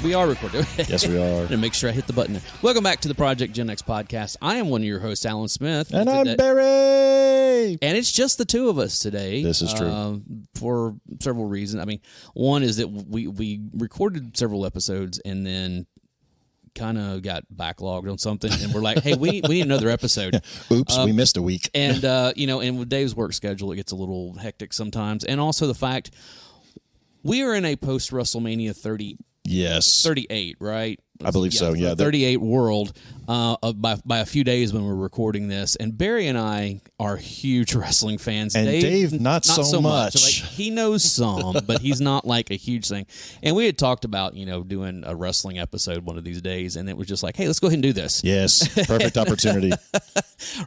We are recording. Yes, we are. And make sure I hit the button. Welcome back to the Project Gen X podcast. I am one of your hosts, Alan Smith. And I'm Barry. And it's just the two of us today. This is true. For several reasons. I mean, one is that we recorded several episodes and then kind of got backlogged on something, and we're like, hey, we need another episode. Oops, we missed a week. And, and with Dave's work schedule, it gets a little hectic sometimes. And also the fact we are in a post-WrestleMania 38, right? I believe so, yeah. 38 world by a few days when we're recording this. And Barry and I are huge wrestling fans. And Dave, not so much. Like, he knows some, but he's not like a huge thing. And we had talked about, doing a wrestling episode one of these days, and it was just like, hey, let's go ahead and do this. Yes, perfect opportunity.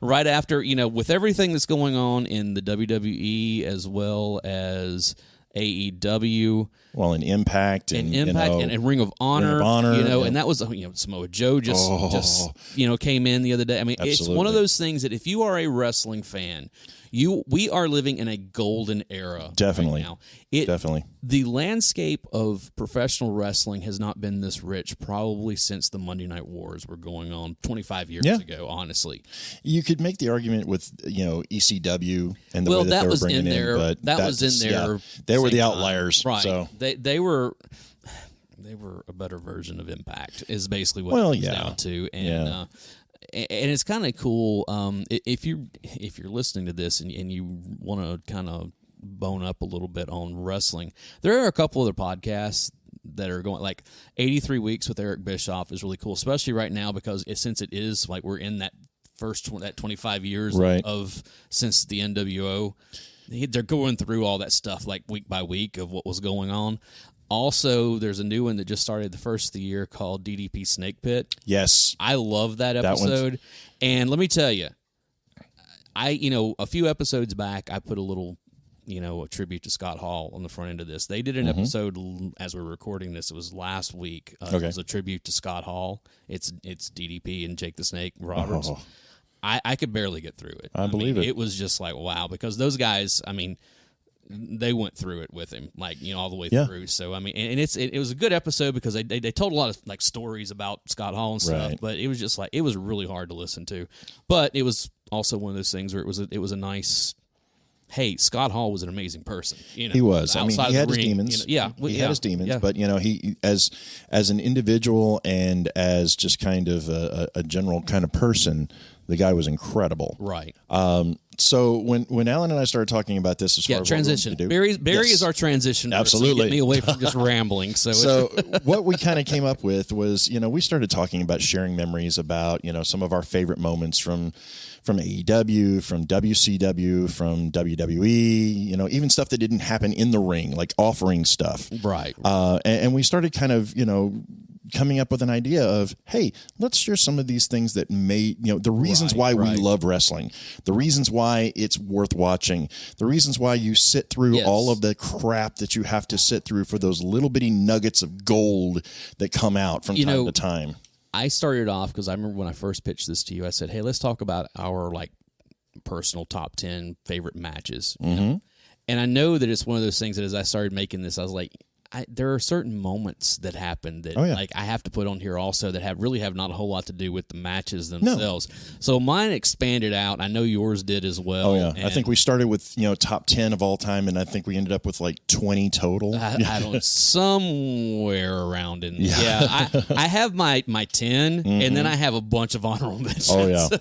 Right after, with everything that's going on in the WWE as well as AEW, well, and Impact, and Ring of Honor, yeah. And that was Samoa Joe just came in the other day. I mean, Absolutely. It's one of those things that if you are a wrestling fan, we are living in a golden era. Definitely, right now. Definitely. The landscape of professional wrestling has not been this rich probably since the Monday Night Wars were going on 25 years ago. Honestly, you could make the argument with ECW and the way that that they were was bringing in there. but that was in there. Yeah, they were the time. outliers, right? So they were a better version of Impact. Is basically what it comes down to, and it's kind of cool. If you're listening to this and you want to kind of bone up a little bit on wrestling, there are a couple other podcasts that are going, like 83 Weeks with Eric Bischoff is really cool, especially right now because since it is like we're in that first 25 years of since the NWO, they're going through all that stuff like week by week of what was going on. Also, there's a new one that just started the first of the year called DDP Snake Pit. Yes. I love that episode. And let me tell you, a few episodes back, I put a little, a tribute to Scott Hall on the front end of this. They did an episode as we were recording this. It was last week. It was a tribute to Scott Hall. It's DDP and Jake the Snake Roberts. Oh. I could barely get through it. I believe it. It was just like, wow, because those guys, they went through it with him, like, all the way through. So, and it was a good episode because they told a lot of, like, stories about Scott Hall and stuff, but it was just, like, it was really hard to listen to. But it was also one of those things where it was a nice, hey, Scott Hall was an amazing person. He was. He had his demons. He had his demons, but, he, as an individual and as just kind of a general kind of person, the guy was incredible. Right. So when Alan and I started talking about this, as far as transition. what we're going to do, Barry is our transition. Absolutely. Get me away from just rambling. So what we kind of came up with was, we started talking about sharing memories about, some of our favorite moments from AEW, from WCW, from WWE, even stuff that didn't happen in the ring, like off-ring stuff. Right. And we started kind of, coming up with an idea of, hey, let's share some of these things that may, the reasons why we love wrestling, the reasons why it's worth watching, the reasons why you sit through all of the crap that you have to sit through for those little bitty nuggets of gold that come out from time to time. I started off because I remember when I first pitched this to you, I said, hey, let's talk about our personal top 10 favorite matches. And I know that it's one of those things that as I started making this, I was like, there are certain moments that happen that I have to put on here also that have not a whole lot to do with the matches themselves. No. So mine expanded out. I know yours did as well. Oh yeah, I think we started with top 10 of all time, and I think we ended up with like 20 total. I don't somewhere around in there. Yeah, I have my 10, and then I have a bunch of honorable mentions.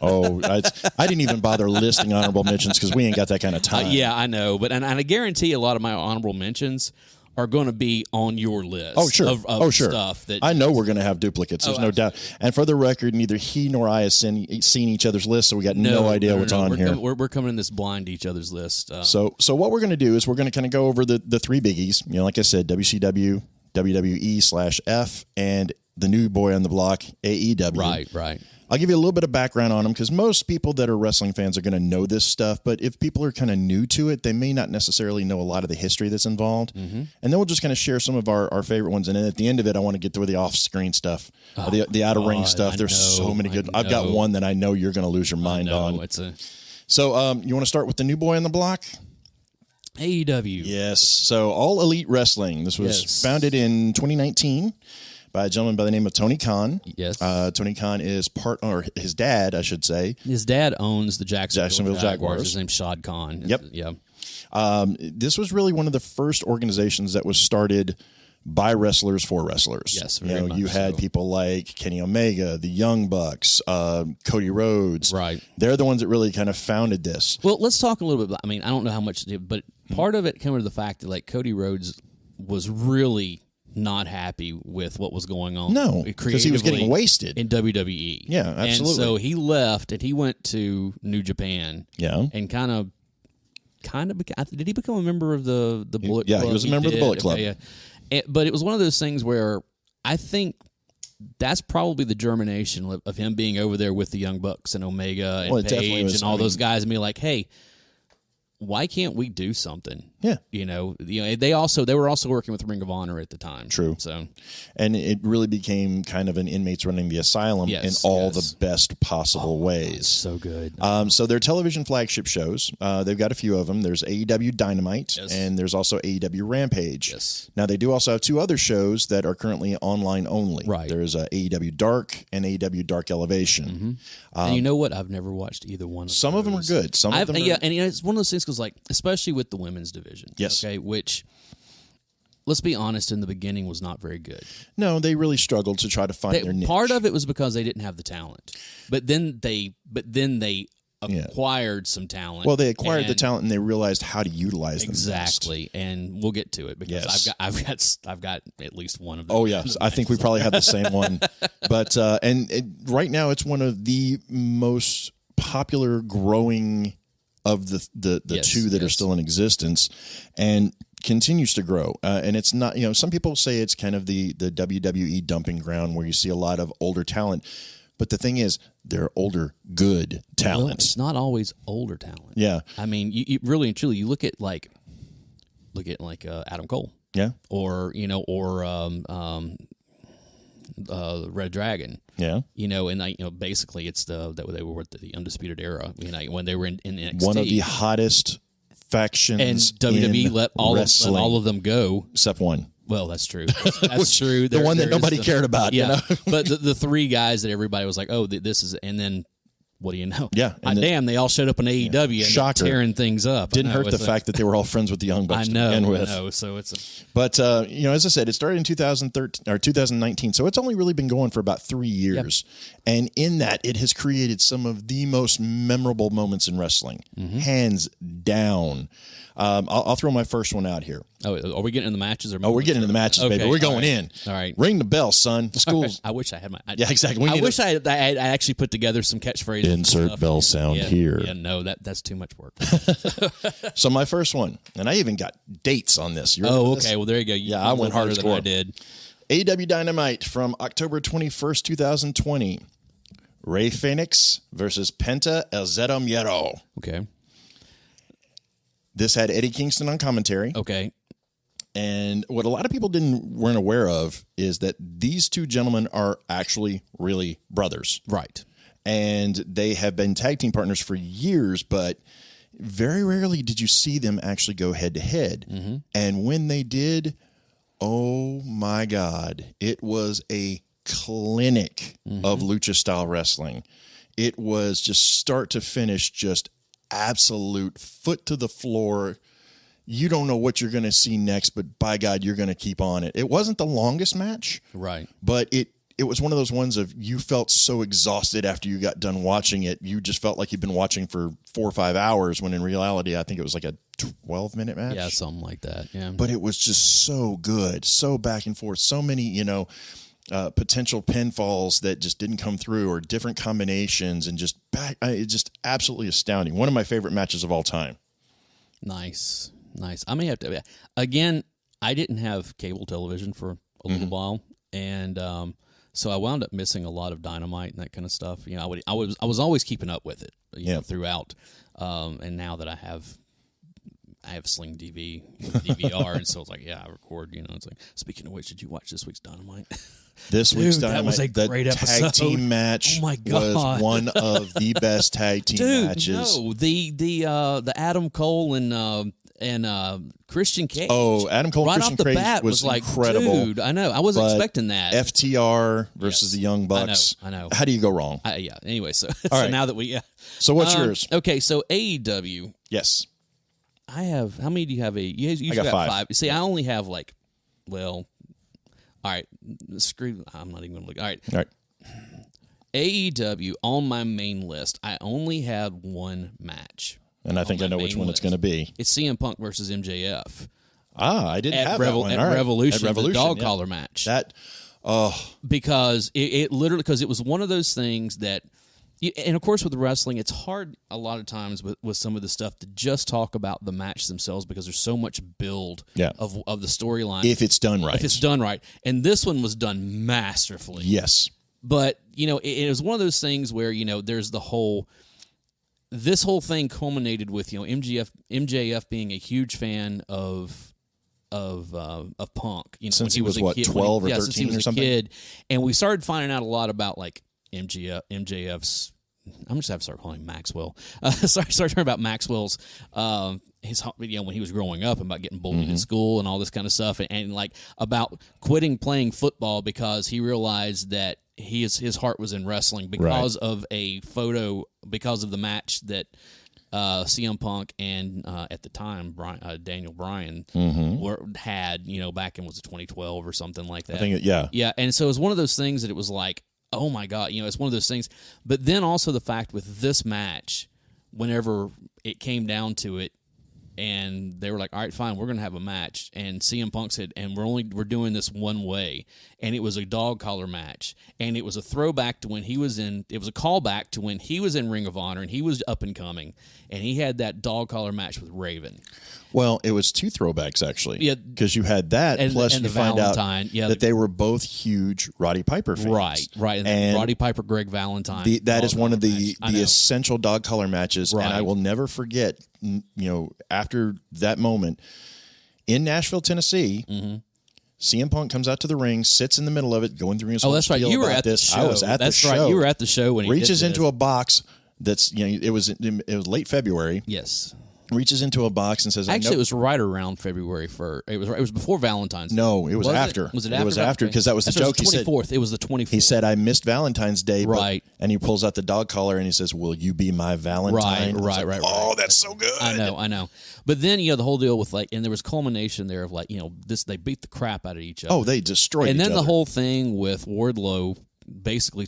Oh yeah, I didn't even bother listing honorable mentions because we ain't got that kind of time. Yeah, I know, but and I guarantee a lot of my honorable mentions are going to be on your list. Oh, sure. Of stuff that I know we're going to have duplicates. There's no doubt. And for the record, neither he nor I have seen each other's list, so we got no idea what's on here. We're coming in this blind to each other's list. So what we're going to do is we're going to kind of go over the three biggies. Like I said, WCW, WWE/F, and the new boy on the block, AEW. Right. I'll give you a little bit of background on them because most people that are wrestling fans are going to know this stuff. But if people are kind of new to it, they may not necessarily know a lot of the history that's involved. And then we'll just kind of share some of our favorite ones. And then at the end of it, I want to get to the off-screen stuff, the out-of-ring stuff. There's so many good. I've got one that I know you're going to lose your mind on. So you want to start with the new boy on the block? AEW. Yes. So All Elite Wrestling. This was founded in 2019. by a gentleman by the name of Tony Khan. Yes. Tony Khan is or his dad, I should say. His dad owns the Jacksonville Jaguars. His name's Shad Khan. Yep. Yeah. This was really one of the first organizations that was started by wrestlers for wrestlers. Yes, very much you had people like Kenny Omega, the Young Bucks, Cody Rhodes. Right. They're the ones that really kind of founded this. Well, let's talk a little bit about, I mean, I don't know how much, but part of it came to the fact that, like, Cody Rhodes was really not happy with what was going on. No, because he was getting wasted in WWE. Yeah, absolutely. And so he left and he went to New Japan. Yeah. And kind of, did he become a member of the Bullet Club? Yeah, he was a member of the Bullet Club. Okay, yeah. But it was one of those things where I think that's probably the germination of him being over there with the Young Bucks and Omega and Page and all those guys and be like, hey, why can't we do something? Yeah. They were also working with Ring of Honor at the time. True. So, and it really became kind of an inmates running the asylum in all the best possible ways. So good. So their television flagship shows, they've got a few of them. There's AEW Dynamite and there's also AEW Rampage. Yes. Now they do also have two other shows that are currently online only. Right. There's AEW Dark and AEW Dark Elevation. Mm-hmm. And you know what? I've never watched either one of some of them are good. Some of them are... Yeah, and it's one of those things because, like, especially with the women's division. Yes. Okay, which, let's be honest, in the beginning was not very good. No, they really struggled to try to find their niche. Part of it was because they didn't have the talent, but then they acquired some talent. Well, they acquired the talent and they realized how to utilize them exactly. And we'll get to it because I've got at least one of them. Oh yes, I think we probably have the same one. But right now it's one of the most popular growing of the two that are still in existence and continues to grow. And it's not, some people say it's kind of the WWE dumping ground where you see a lot of older talent. But the thing is, they're older, good talent. Well, it's not always older talent. Yeah. I mean, you really and truly, you look at Adam Cole. Yeah. Or Red Dragon. Yeah. And basically it's that they were with the Undisputed Era, when they were in NXT. One of the hottest factions and WWE let all of them go. Except one. Well, that's true. That's true. The one that nobody cared about. Yeah. But the three guys that everybody was like, oh, this is, and then what do you know? Yeah. Damn, they all showed up in AEW and tearing things up. Didn't hurt the fact that they were all friends with the Young Bucks to begin with. I know. So it's But, as I said, it started in 2013 or 2019. So it's only really been going for about 3 years. Yep. And in that, it has created some of the most memorable moments in wrestling. Mm-hmm. Hands down. I'll throw my first one out here. Oh, are we getting in the matches? We're getting in the matches, baby. We're going in. All right. Ring the bell, son. The school's... I wish I had my... yeah, exactly. I wish I actually put together some catchphrases. Insert bell sound here. Yeah, no, that's too much work. So my first one, and I even got dates on this. Okay. This? Well, there you go. Yeah, I went hardcore than I did. AEW Dynamite from October 21st, 2020. Rey Fénix versus Penta El Zero Miedo. Okay. This had Eddie Kingston on commentary. Okay. And what a lot of people weren't aware of is that these two gentlemen are actually really brothers. Right. And they have been tag team partners for years, but very rarely did you see them actually go head to head. Mm-hmm. And when they did, oh my God, it was a clinic of lucha style wrestling. It was just start to finish, just absolute foot to the floor. You don't know what you're going to see next, but by God, you're going to keep on it. It wasn't the longest match, right? But it was one of those ones of you felt so exhausted after you got done watching it. You just felt like you've been watching for 4 or 5 hours when in reality, I think it was like a 12-minute match. Yeah, something like that. Yeah. But it was just so good, so back and forth, so many, potential pinfalls that just didn't come through or different combinations and it's just absolutely astounding. One of my favorite matches of all time. Nice. I may have to, again, I didn't have cable television for a little while. And, so I wound up missing a lot of Dynamite and that kind of stuff. I was always keeping up with it, throughout. And now that I have Sling DVR, and so it's like, I record. It's like, speaking of which, did you watch this week's Dynamite? This week's Dynamite, that was a great episode. Tag team match was one of the best tag team matches. No, the Adam Cole and Christian Cage. Oh, Adam Cole and right Christian off the Cage bat was like, incredible. dude, I know. I wasn't expecting that. FTR versus the Young Bucks. I know. How do you go wrong? Yeah. Anyway, so, right. Now that we... So what's yours? Okay, so AEW. Yes. I have... How many do you have? You got five. See, I only have like... Well... All right. Screw... I'm not even going to look. All right. AEW, on my main list, I only had one match. And I think I know which one it's going to be. It's CM Punk versus MJF. I didn't have that one. At Revolution, the dog collar match. Because it literally, because it was one of those things that, and of course with wrestling, it's hard a lot of times with some of the stuff to just talk about the match themselves because there's so much build of the storyline. If it's done right. And this one was done masterfully. Yes. But, it was one of those things where, there's this whole thing culminated with, MJF being a huge fan of Punk. Since he was, 12 or 13 since he was or something? Kid. And we started finding out a lot about, like, MJF's... I'm just have to start calling him Maxwell. Start talking about Maxwell's... his when he was growing up, about getting bullied in school and all this kind of stuff, and like about quitting playing football because he realized that his heart was in wrestling because of a photo, because of the match that CM Punk and at the time Daniel Bryan had back in, was it 2012 or something like that? I think yeah, and so it was one of those things that it was like, oh my God, it's one of those things. But then also the fact with this match, whenever it came down to it, and they were like, all right, fine, we're going to have a match. And CM Punk said, and we're doing this one way. And it was a dog collar match. And it was a throwback to when he was it was a callback to when he was in Ring of Honor and he was up and coming. And he had that dog collar match with Raven. Well, it was two throwbacks, actually. Yeah. Because you had that, plus you find out that they were both huge Roddy Piper fans. Right. And Roddy Piper, Greg Valentine. That is one of the essential dog collar matches. Right. And I will never forget, after that moment, in Nashville, Tennessee, CM Punk comes out to the ring, sits in the middle of it, going through his whole that's right. You were at the show. I was at the show. Right. You were at the show when he reaches into a box that's, it was late February. Yes. Reaches into a box and says, actually, it was right around February 1st. It was before Valentine's Day. No, it was after. Was it after? It was after, because that was the joke. It was the 24th. It was the 24th. He said, I missed Valentine's Day. Right. And he pulls out the dog collar and he says, will you be my Valentine? Right. Oh, that's so good. I know. But then, the whole deal with, like, and there was culmination there of, like, they beat the crap out of each other. Oh, they destroyed each other. And then the whole thing with Wardlow basically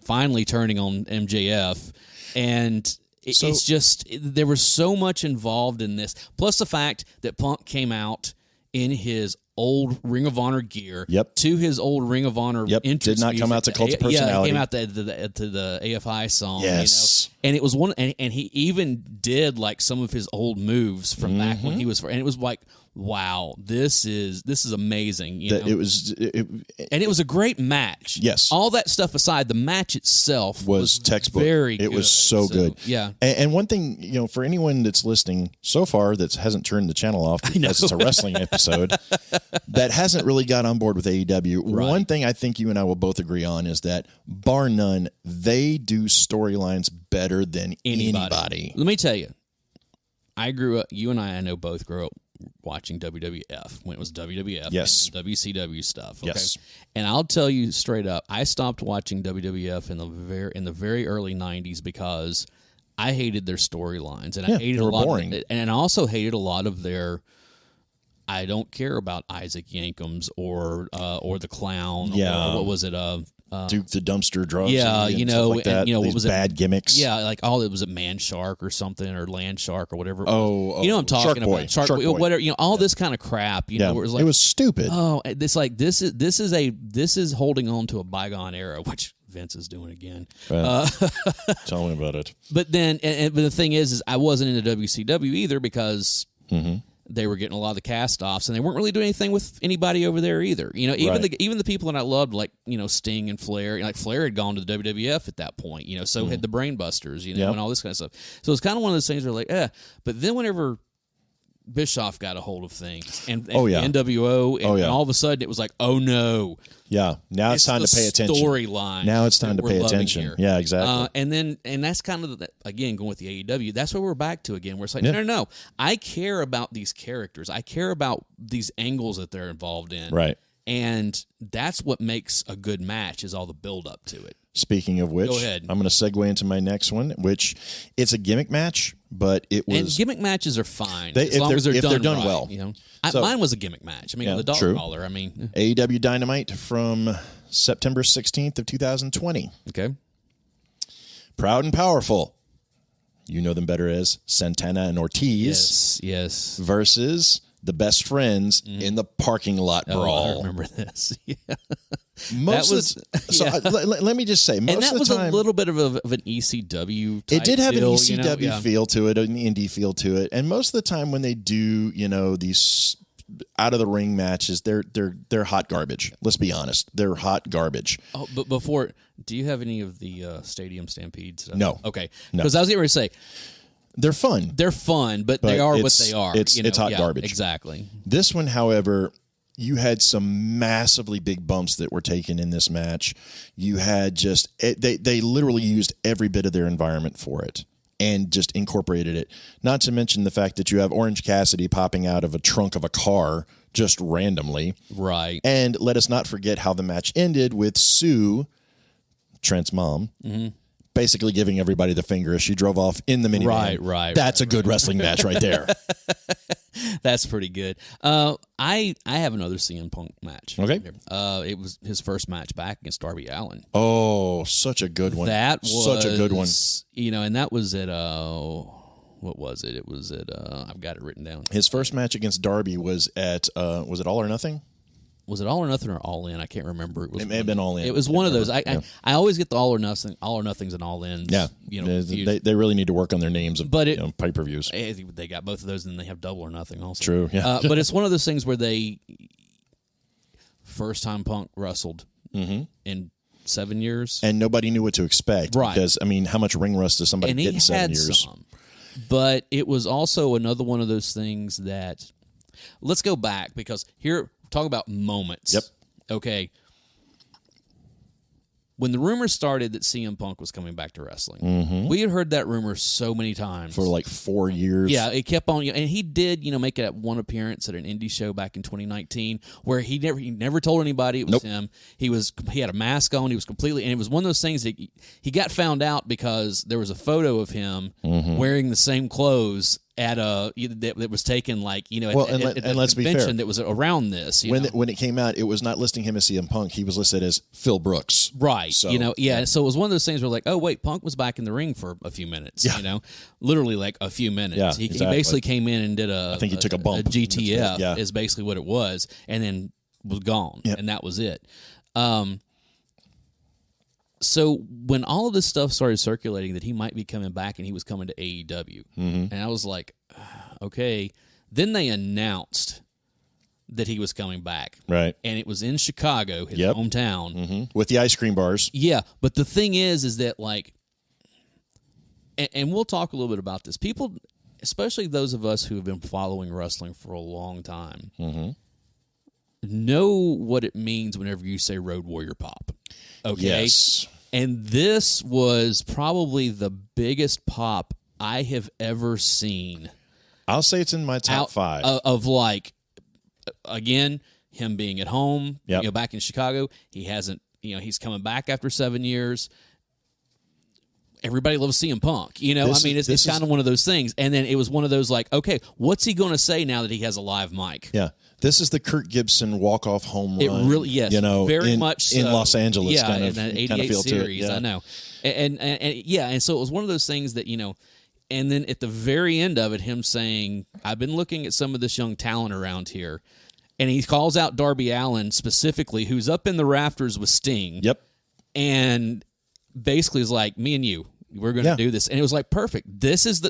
finally turning on MJF. And... it's just, there was so much involved in this. Plus the fact that Punk came out in his old Ring of Honor gear to his old Ring of Honor entrance. Did not come out to Cult of Personality. Yeah, he came out to the AFI song. Yes. And it was one, and he even did like some of his old moves from back when he was, and it was like, wow, this is amazing. It was a great match. Yes. All that stuff aside, the match itself was textbook. Very good. It was so good. Yeah. And one thing, for anyone that's listening so far that hasn't turned the channel off because it's a wrestling episode, that hasn't really got on board with AEW, one thing I think you and I will both agree on is that, bar none, they do storylines better than anybody. Let me tell you, I grew up, you and I know both grew up watching WWF when it was WWF and WCW stuff. Okay? Yes. And I'll tell you straight up, I stopped watching WWF in the very early 90s because I hated their storylines, and I hated a lot boring. And I also hated a lot of their, I don't care about Isaac Yankems or the Clown or what was it, Duke the Dumpster Drugs. Yeah, and stuff like that. what was bad gimmicks. Yeah, like it was a Man Shark or something, or Land Shark or whatever. Oh, you know what I'm talking about? Shark Boy. Whatever. All this kind of crap. Where it was like, it was stupid. Oh, this is holding on to a bygone era, which Vince is doing again. Tell me about it. But then, but the thing is I wasn't into WCW either because. They were getting a lot of the cast-offs, and they weren't really doing anything with anybody over there either. Even the people that I loved, like Sting and Flair. Like Flair had gone to the WWF at that point. So had the Brainbusters. And all this kind of stuff. So it's kind of one of those things where like, But then whenever Bischoff got a hold of things, and NWO, and all of a sudden it was like, oh no, now it's time to pay attention. Storyline. Now it's time to pay attention. Here. Yeah, exactly. And that's kind of again going with the AEW. That's what we're back to again. We're like, no. I care about these characters. I care about these angles that they're involved in. Right. And that's what makes a good match is all the build up to it. Speaking of which, go ahead. I'm going to segue into my next one, which it's a gimmick match, but it was... And gimmick matches are fine as long as they're done right, well. You know? Mine was a gimmick match. I mean, the dog collar. I mean... AEW Dynamite from September 16th of 2020. Okay. Proud and Powerful. You know them better as Santana and Ortiz. Yes. Versus the Best Friends in the parking lot brawl. I remember this. Yeah. Let me just say, most of the time, a little bit of an ECW type it did have deal, an ECW feel to it, an indie feel to it, and most of the time when they do, these out of the ring matches, they're hot garbage. Let's be honest, they're hot garbage. Oh, but before, do you have any of the Stadium Stampede stuff? No. Okay, because I was getting ready to say. They're fun. They're fun, but they are what they are. It's hot garbage. Exactly. This one, however, you had some massively big bumps that were taken in this match. You had they literally used every bit of their environment for it and just incorporated it. Not to mention the fact that you have Orange Cassidy popping out of a trunk of a car just randomly. Right. And let us not forget how the match ended with Sue, Trent's mom, basically giving everybody the finger as she drove off in the minivan. Right. That's a good wrestling match right there. That's pretty good. I have another CM Punk match. Okay. It was his first match back against Darby Allin. Oh, such a good one. That was such a good one. And that was at what was it? It was at I've got it written down. His first match against Darby was at was it All or Nothing? Was it All or Nothing or All In? I can't remember. It may have been All In. It was one of those. I always get the All or Nothings and All Ins. Yeah, they really need to work on their names of pay-per-views. They got both of those, and then they have Double or Nothing also. True, yeah. But it's one of those things where first time Punk wrestled in 7 years, and nobody knew what to expect. Right? Because how much ring rust does somebody get in 7 years? Some, but it was also another one of those things that. Let's go back because here. Talk about moments. Yep. Okay. When the rumor started that CM Punk was coming back to wrestling, we had heard that rumor so many times. For like 4 years. Yeah, it kept on. And he did, make that one appearance at an indie show back in 2019 where he never told anybody it was him. He had a mask on. He was completely, and it was one of those things that he got found out because there was a photo of him wearing the same clothes at that was taken at let's convention be fair. That was around this. When it came out, it was not listing him as CM Punk. He was listed as Phil Brooks. Right. So, So it was one of those things where oh wait, Punk was back in the ring for a few minutes. Yeah. Literally like a few minutes. Yeah, he basically came in and did I think he took a bump. A GTF is basically what it was, and then was gone, and that was it. So when all of this stuff started circulating that he might be coming back and he was coming to AEW, and I was like, okay. Then they announced that he was coming back. Right. And it was in Chicago, his hometown. With the ice cream bars. Yeah, but the thing is that and we'll talk a little bit about this. People, especially those of us who have been following wrestling for a long time, know what it means whenever you say Road Warrior Pop. Okay? Yes. And this was probably the biggest pop I have ever seen. I'll say it's in my top 5. Of again, him being at home, back in Chicago. He hasn't, he's coming back after 7 years. Everybody loves CM Punk. It's kind of one of those things. And then it was one of those okay, what's he going to say now that he has a live mic? Yeah. This is the Kurt Gibson walk-off home run. It really, yes, very much so. In Los Angeles, in the 88 feel series, to it. Yeah. I know. And so it was one of those things that, and then at the very end of it, him saying, I've been looking at some of this young talent around here, and he calls out Darby Allin specifically, who's up in the rafters with Sting. Yep. And basically is like, me and you, we're going to do this. And it was perfect. This is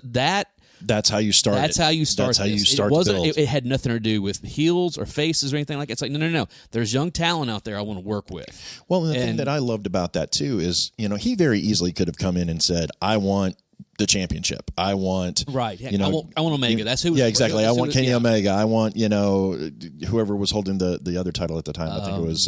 That's how you start. That's how you start. That's how you start. It had nothing to do with heels or faces or anything like that. It's no. There's young talent out there I want to work with. Well, and the thing that I loved about that too is, he very easily could have come in and said, I want the championship. I want I want Omega. That's who. Exactly. I want Kenny Omega. I want whoever was holding the other title at the time. I think it was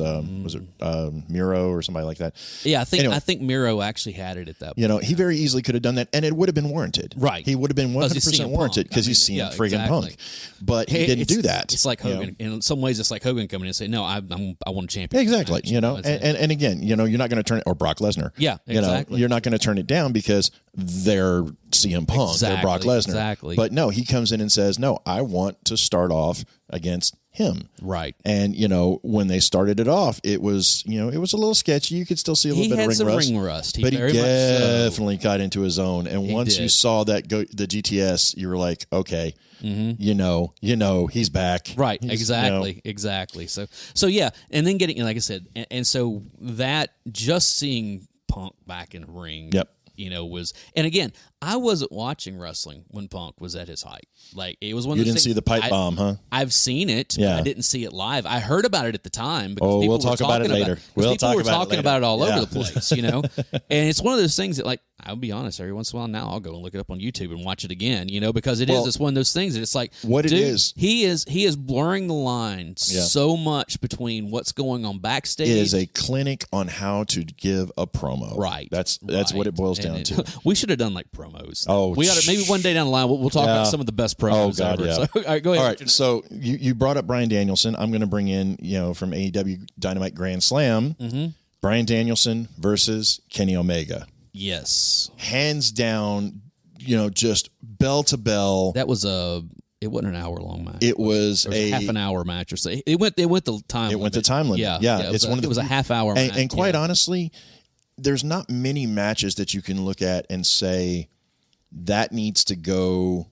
Miro or somebody like that. Yeah, I think Miro actually had it at that point. He very easily could have done that, and it would have been warranted. Right. He would have been 100% warranted because he's seeing friggin' Punk. But he didn't do that. It's like Hogan. In some ways, it's like Hogan coming in and saying, "No, I want a champion." Exactly. And again, you're not going to turn it, or Brock Lesnar. Yeah, exactly. You're not going to turn it down because they're CM Punk or Brock Lesnar. Exactly. But no, he comes in and says, "No, I want to start off against him." Right. And when they started it off, it was a little sketchy. You could still see a little bit of ring rust. But he definitely got into his own. And once you saw the GTS, you were like, okay, he's back. Right. Exactly. So yeah, and then getting, like I said, and so that just seeing Punk back in the ring. Yep. Was, and again, I wasn't watching wrestling when Punk was at his height. Like, it was one of those things. You didn't see the pipe bomb, huh? I've seen it, but I didn't see it live. I heard about it at the time. Because we'll talk about it later. People were talking about it all over the place, And it's one of those things that, like, I'll be honest, every once in a while now I'll go and look it up on YouTube and watch it again, because it's one of those things that it's like, he is blurring the lines so much between what's going on backstage. It is a clinic on how to give a promo. Right. That's what it boils down to. We should have done like promos. Oh, we got maybe one day down the line we'll talk about some of the best promos. Oh God, ever. yeah. So, all right, go ahead. All right, so you brought up Bryan Danielson. I'm going to bring in from AEW Dynamite Grand Slam, Bryan Danielson versus Kenny Omega. Yes, hands down. Just bell to bell. That was It wasn't an hour-long match. It was a half an hour match or so. It went the time. It went the time limit. Yeah. It was a half-hour match. And quite honestly, there's not many matches that you can look at and say that needs to go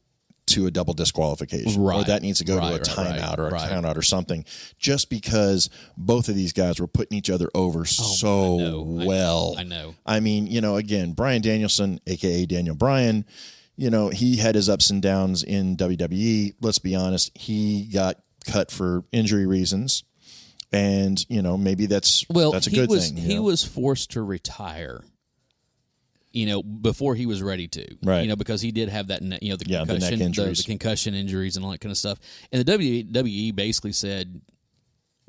to a double disqualification, or that needs to go to a timeout or a countout or something, just because both of these guys were putting each other over well. I know. I mean, again, Bryan Danielson, a.k.a. Daniel Bryan, he had his ups and downs in WWE. Let's be honest, he got cut for injury reasons. And, maybe that's a good thing. He was forced to retire, before he was ready to. Right. Because he did have that, the concussion, the neck injuries. The concussion injuries and all that kind of stuff. And the WWE basically said,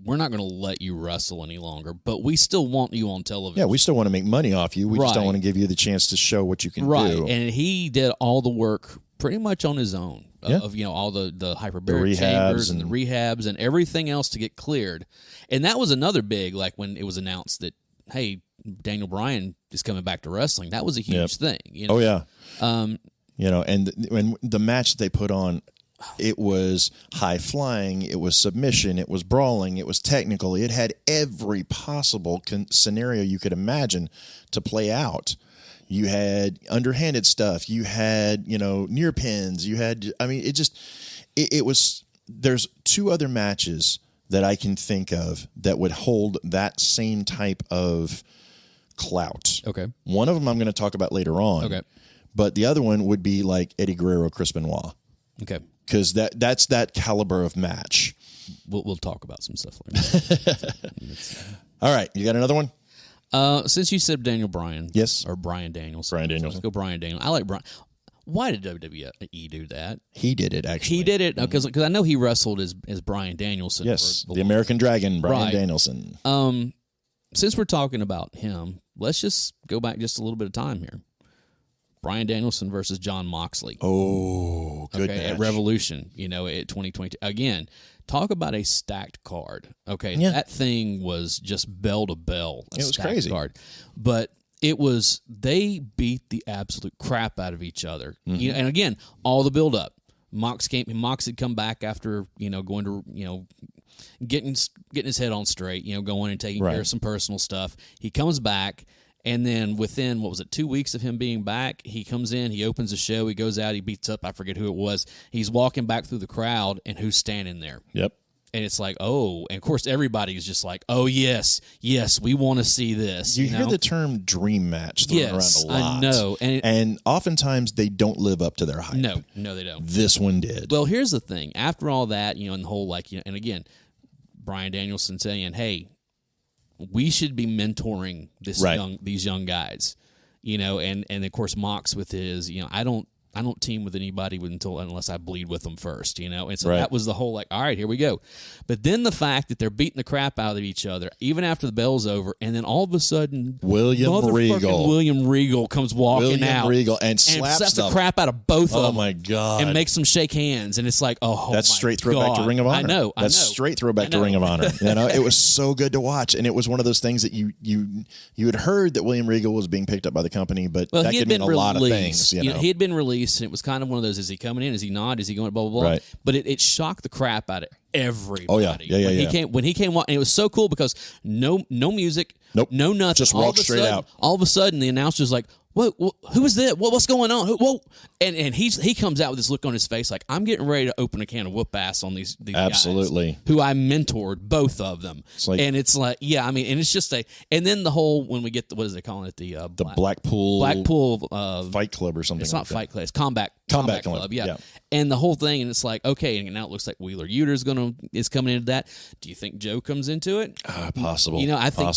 we're not going to let you wrestle any longer, but we still want you on television. Yeah, we still want to make money off you. We just don't want to give you the chance to show what you can do. Right, and he did all the work pretty much on his own of all the hyperbaric chambers and the rehabs and everything else to get cleared. And that was another big, like when it was announced that, hey, Daniel Bryan is coming back to wrestling. That was a huge thing. Oh yeah. And the match that they put on, it was high flying, it was submission, it was brawling, it was technical. It had every possible scenario you could imagine to play out. You had underhanded stuff. You had, near pins. You had, it was, there's two other matches that I can think of that would hold that same type of clout. Okay. One of them I'm going to talk about later on. Okay. But the other one would be like Eddie Guerrero, Chris Benoit. Okay. Because that's that caliber of match. We'll talk about some stuff later. All right. You got another one? Since you said Daniel Bryan. Yes. Or Bryan Danielson. Bryan Danielson. So let's go Bryan Danielson. I like Bryan. Why did WWE do that? He did it, actually. He did it because I know he wrestled as Bryan Danielson. Yes, the American Dragon, Bryan Danielson. Since we're talking about him, let's just go back just a little bit of time here. Bryan Danielson versus Jon Moxley. Oh, good match. At Revolution, at 2022. Again, talk about a stacked card. Okay, that thing was just bell to bell. It was crazy. Card. But they beat the absolute crap out of each other. Mm-hmm. And again, all the build up. Mox had come back after, going to, getting his head on straight, going and taking care of some personal stuff. He comes back, and then within, 2 weeks of him being back, he comes in, he opens the show, he goes out, he beats up, I forget who it was. He's walking back through the crowd, and who's standing there? Yep. And it's like, oh, and of course everybody's just like, oh, yes, we want to see this. You hear the term dream match thrown around a lot. I know. And oftentimes they don't live up to their hype. No, they don't. This one did. Well, here's the thing. After all that, and the whole, and again, Bryan Danielson saying, hey, we should be mentoring these young guys. and of course Mox with his, I don't team with anybody unless I bleed with them first, and so that was the whole all right, here we go. But then the fact that they're beating the crap out of each other even after the bell's over, and then all of a sudden William Regal comes walking out and slaps the crap out of both of them. Oh my God! And makes them shake hands, and it's like, that's straight throwback to Ring of Honor. I know. That's straight throwback to Ring of Honor. It was so good to watch, and it was one of those things that you had heard that William Regal was being picked up by the company, but that could mean a lot of things. He had been released. And it was kind of one of those, is he coming in? Is he not? Is he going, blah, blah, blah? Right. But it shocked the crap out of everybody. Oh, yeah. When he came, and it was so cool because no music, nope, no nothing. Just walked straight out. All of a sudden, the announcer's like, whoa, who is that? What's going on? Whoa. And he comes out with this look on his face like, I'm getting ready to open a can of whoop ass on these Absolutely. guys who I mentored, both of them. And it's like, and it's just and then the whole, when we get what is they calling it? The Blackpool Fight Club or something. It's not Fight Club. It's Combat Club. Yeah. And the whole thing, and it's like, okay, and now it looks like Wheeler Yuta is coming into that. Do you think Joe comes into it? Possible. I think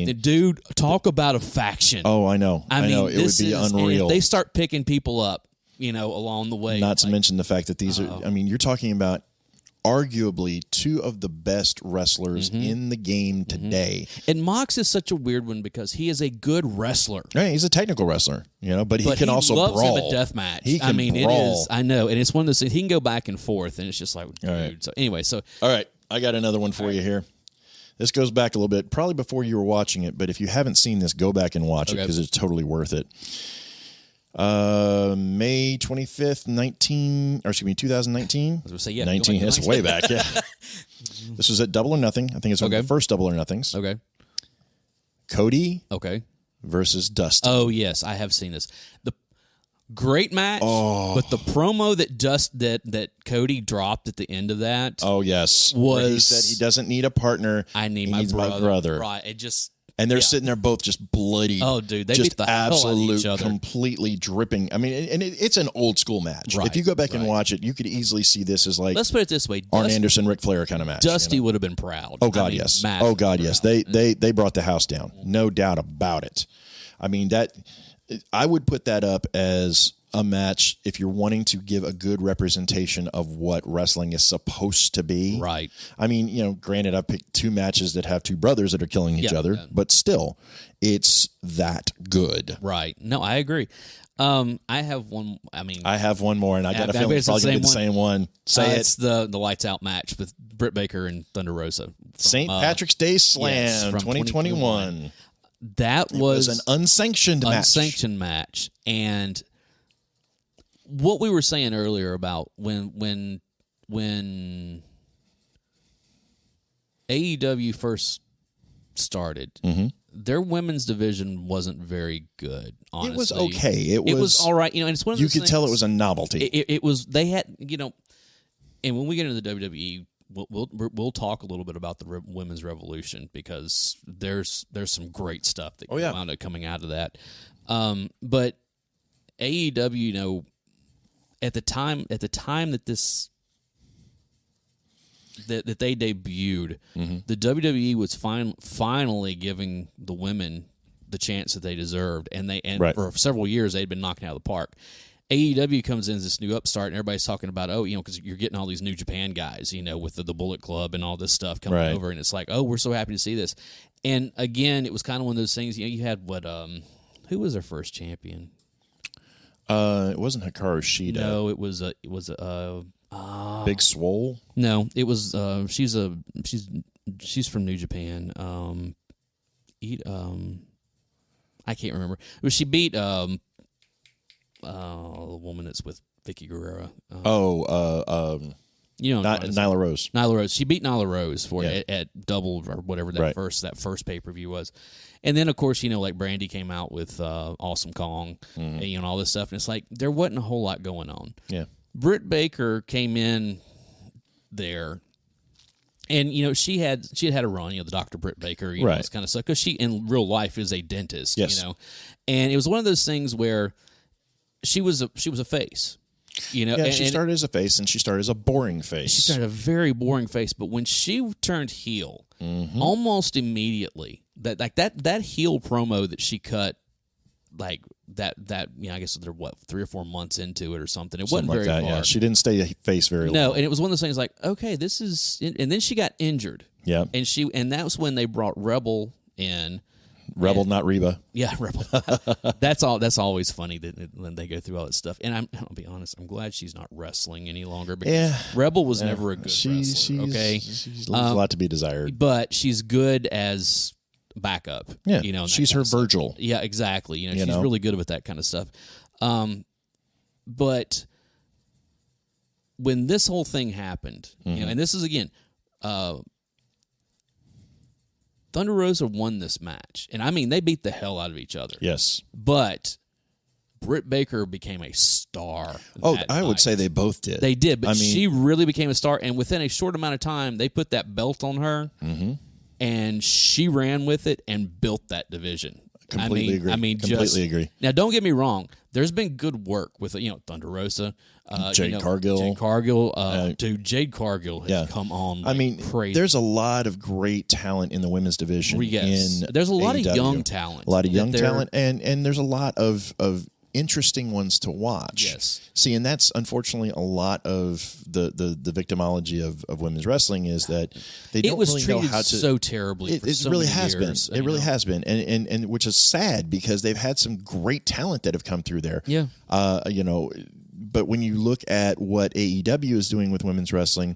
the dude, talk about a faction. Oh, I know. I know. It would be unreal. They start picking people up, along the way. Not to mention the fact that these are, you're talking about arguably two of the best wrestlers in the game today. And Mox is such a weird one because he is a good wrestler. Right, he's a technical wrestler, but he can also brawl. He loves him a death match. He can brawl. It is. I know, and it's one of those things. He can go back and forth, and it's just like, dude. Right. So anyway, all right, I got another one for you here. This goes back a little bit, probably before you were watching it, but if you haven't seen this, go back and watch it because it's totally worth it. May 25th, 2019. I was going to say, yeah. 19, it's way back, yeah. This was at Double or Nothing. I think it's one of the first Double or Nothings. Okay. Cody versus Dusty. Oh, yes, I have seen this. The great match, but the promo that Cody dropped at the end of that. Oh, yes. Was he said he doesn't need a partner. I need my brother. Right. It just... And they're sitting there both just bloodied. Oh, dude, they just beat the hell out of each other. Completely dripping. I mean, and it's an old school match. Right, if you go back and watch it, you could easily see this as like, let's put it this way, Arn Anderson, Ric Flair kind of match. Dusty would have been proud. Oh God, yes. Oh God, yes. They brought the house down, no doubt about it. I mean, I would put that up as a match if you're wanting to give a good representation of what wrestling is supposed to be. Right. I mean, granted, I picked two matches that have two brothers that are killing each other, but still, it's that good. Right. No, I agree. I have one. I have one more, and I got a feeling it's probably going to be the same one. Say it. It's the Lights Out match with Britt Baker and Thunder Rosa. St. Patrick's Day Slam 2021. That was an unsanctioned match. And what we were saying earlier about when AEW first started, their women's division wasn't very good, honestly. It was okay. It was all right. And it's one of those you could tell it was a novelty. It was, they had, and when we get into the WWE, we'll talk a little bit about the women's revolution because there's some great stuff that wound up coming out of that. But AEW, at the time that that they debuted, the WWE was finally giving the women the chance that they deserved, and for several years they'd been knocking out of the park. AEW comes in as this new upstart, and everybody's talking about, because you're getting all these New Japan guys, with the Bullet Club and all this stuff coming over, and it's like, we're so happy to see this. And again, it was kind of one of those things. You had who was their first champion? It wasn't Hikaru Shida. No, it was Big Swole. No, it was she's from New Japan. I can't remember. But she beat the woman that's with Vicky Guerrero. Nyla Rose. Nyla Rose. She beat Nyla Rose for it at Double or whatever that first pay-per-view was. And then, of course, like Brandy came out with Awesome Kong and all this stuff. And it's like there wasn't a whole lot going on. Yeah. Britt Baker came in there, and, she had a run, the Dr. Britt Baker, this kind of stuff. Because she, in real life, is a dentist, And it was one of those things where she was a face. She started as a face, and she started as a boring face. She started a very boring face, but when she turned heel, almost immediately, that heel promo that she cut like that I guess they're 3 or 4 months into it or something. It Something wasn't very far. Yeah, she didn't stay face very long. No, and it was one of those things like, okay, this is, and then she got injured. Yeah, and that was when they brought Rebel in. Rebel, not Reba. Yeah, Rebel. That's always funny when they go through all that stuff. And I'll be honest, I'm glad she's not wrestling any longer. Because Rebel was never a good wrestler. Okay, she's a lot to be desired, but she's good as backup. Yeah, she's her Virgil. Virgil. Yeah, exactly. She's really good with that kind of stuff. But when this whole thing happened, and this is again. Thunder Rosa won this match. And I mean, they beat the hell out of each other. Yes. But Britt Baker became a star. I would say they both did. They did, but she really became a star. And within a short amount of time, they put that belt on her, and she ran with it and built that division. Completely agree. Now, don't get me wrong. There's been good work with Thunder Rosa, Jade Cargill. Dude, Jade Cargill has come on. Crazy. There's a lot of great talent in the women's division. Yes. There's a lot of young talent. And there's a lot of interesting ones to watch. Yes. See, and that's unfortunately a lot of the victimology of women's wrestling is that they don't really know how to. So terribly. It really has been. It really has been, and which is sad because they've had some great talent that have come through there. Yeah. But when you look at what AEW is doing with women's wrestling,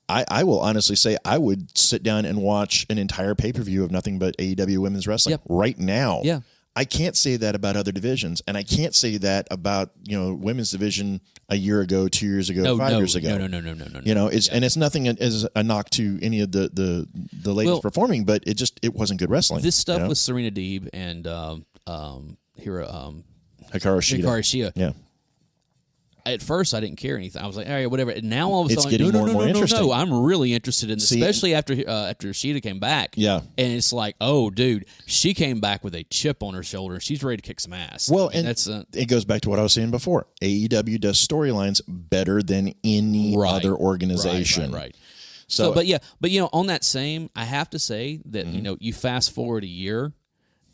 I will honestly say I would sit down and watch an entire pay-per-view of nothing but AEW women's wrestling right now. Yeah. I can't say that about other divisions, and I can't say that about women's division a year ago, 2 years ago, 5 years ago. No. And it's nothing as a knock to any of the ladies performing, but it wasn't good wrestling. This stuff with Serena Deeb and Hikaru Shida. Yeah. At first, I didn't care anything. I was like, all right, whatever. And now all of a sudden, it's getting more and more interesting. No, I'm really interested in this, especially after Shida came back. Yeah. And it's like, oh, dude, she came back with a chip on her shoulder. She's ready to kick some ass. Well, it goes back to what I was saying before. AEW does storylines better than any other organization. Right. So, but on that same, I have to say that, you fast forward a year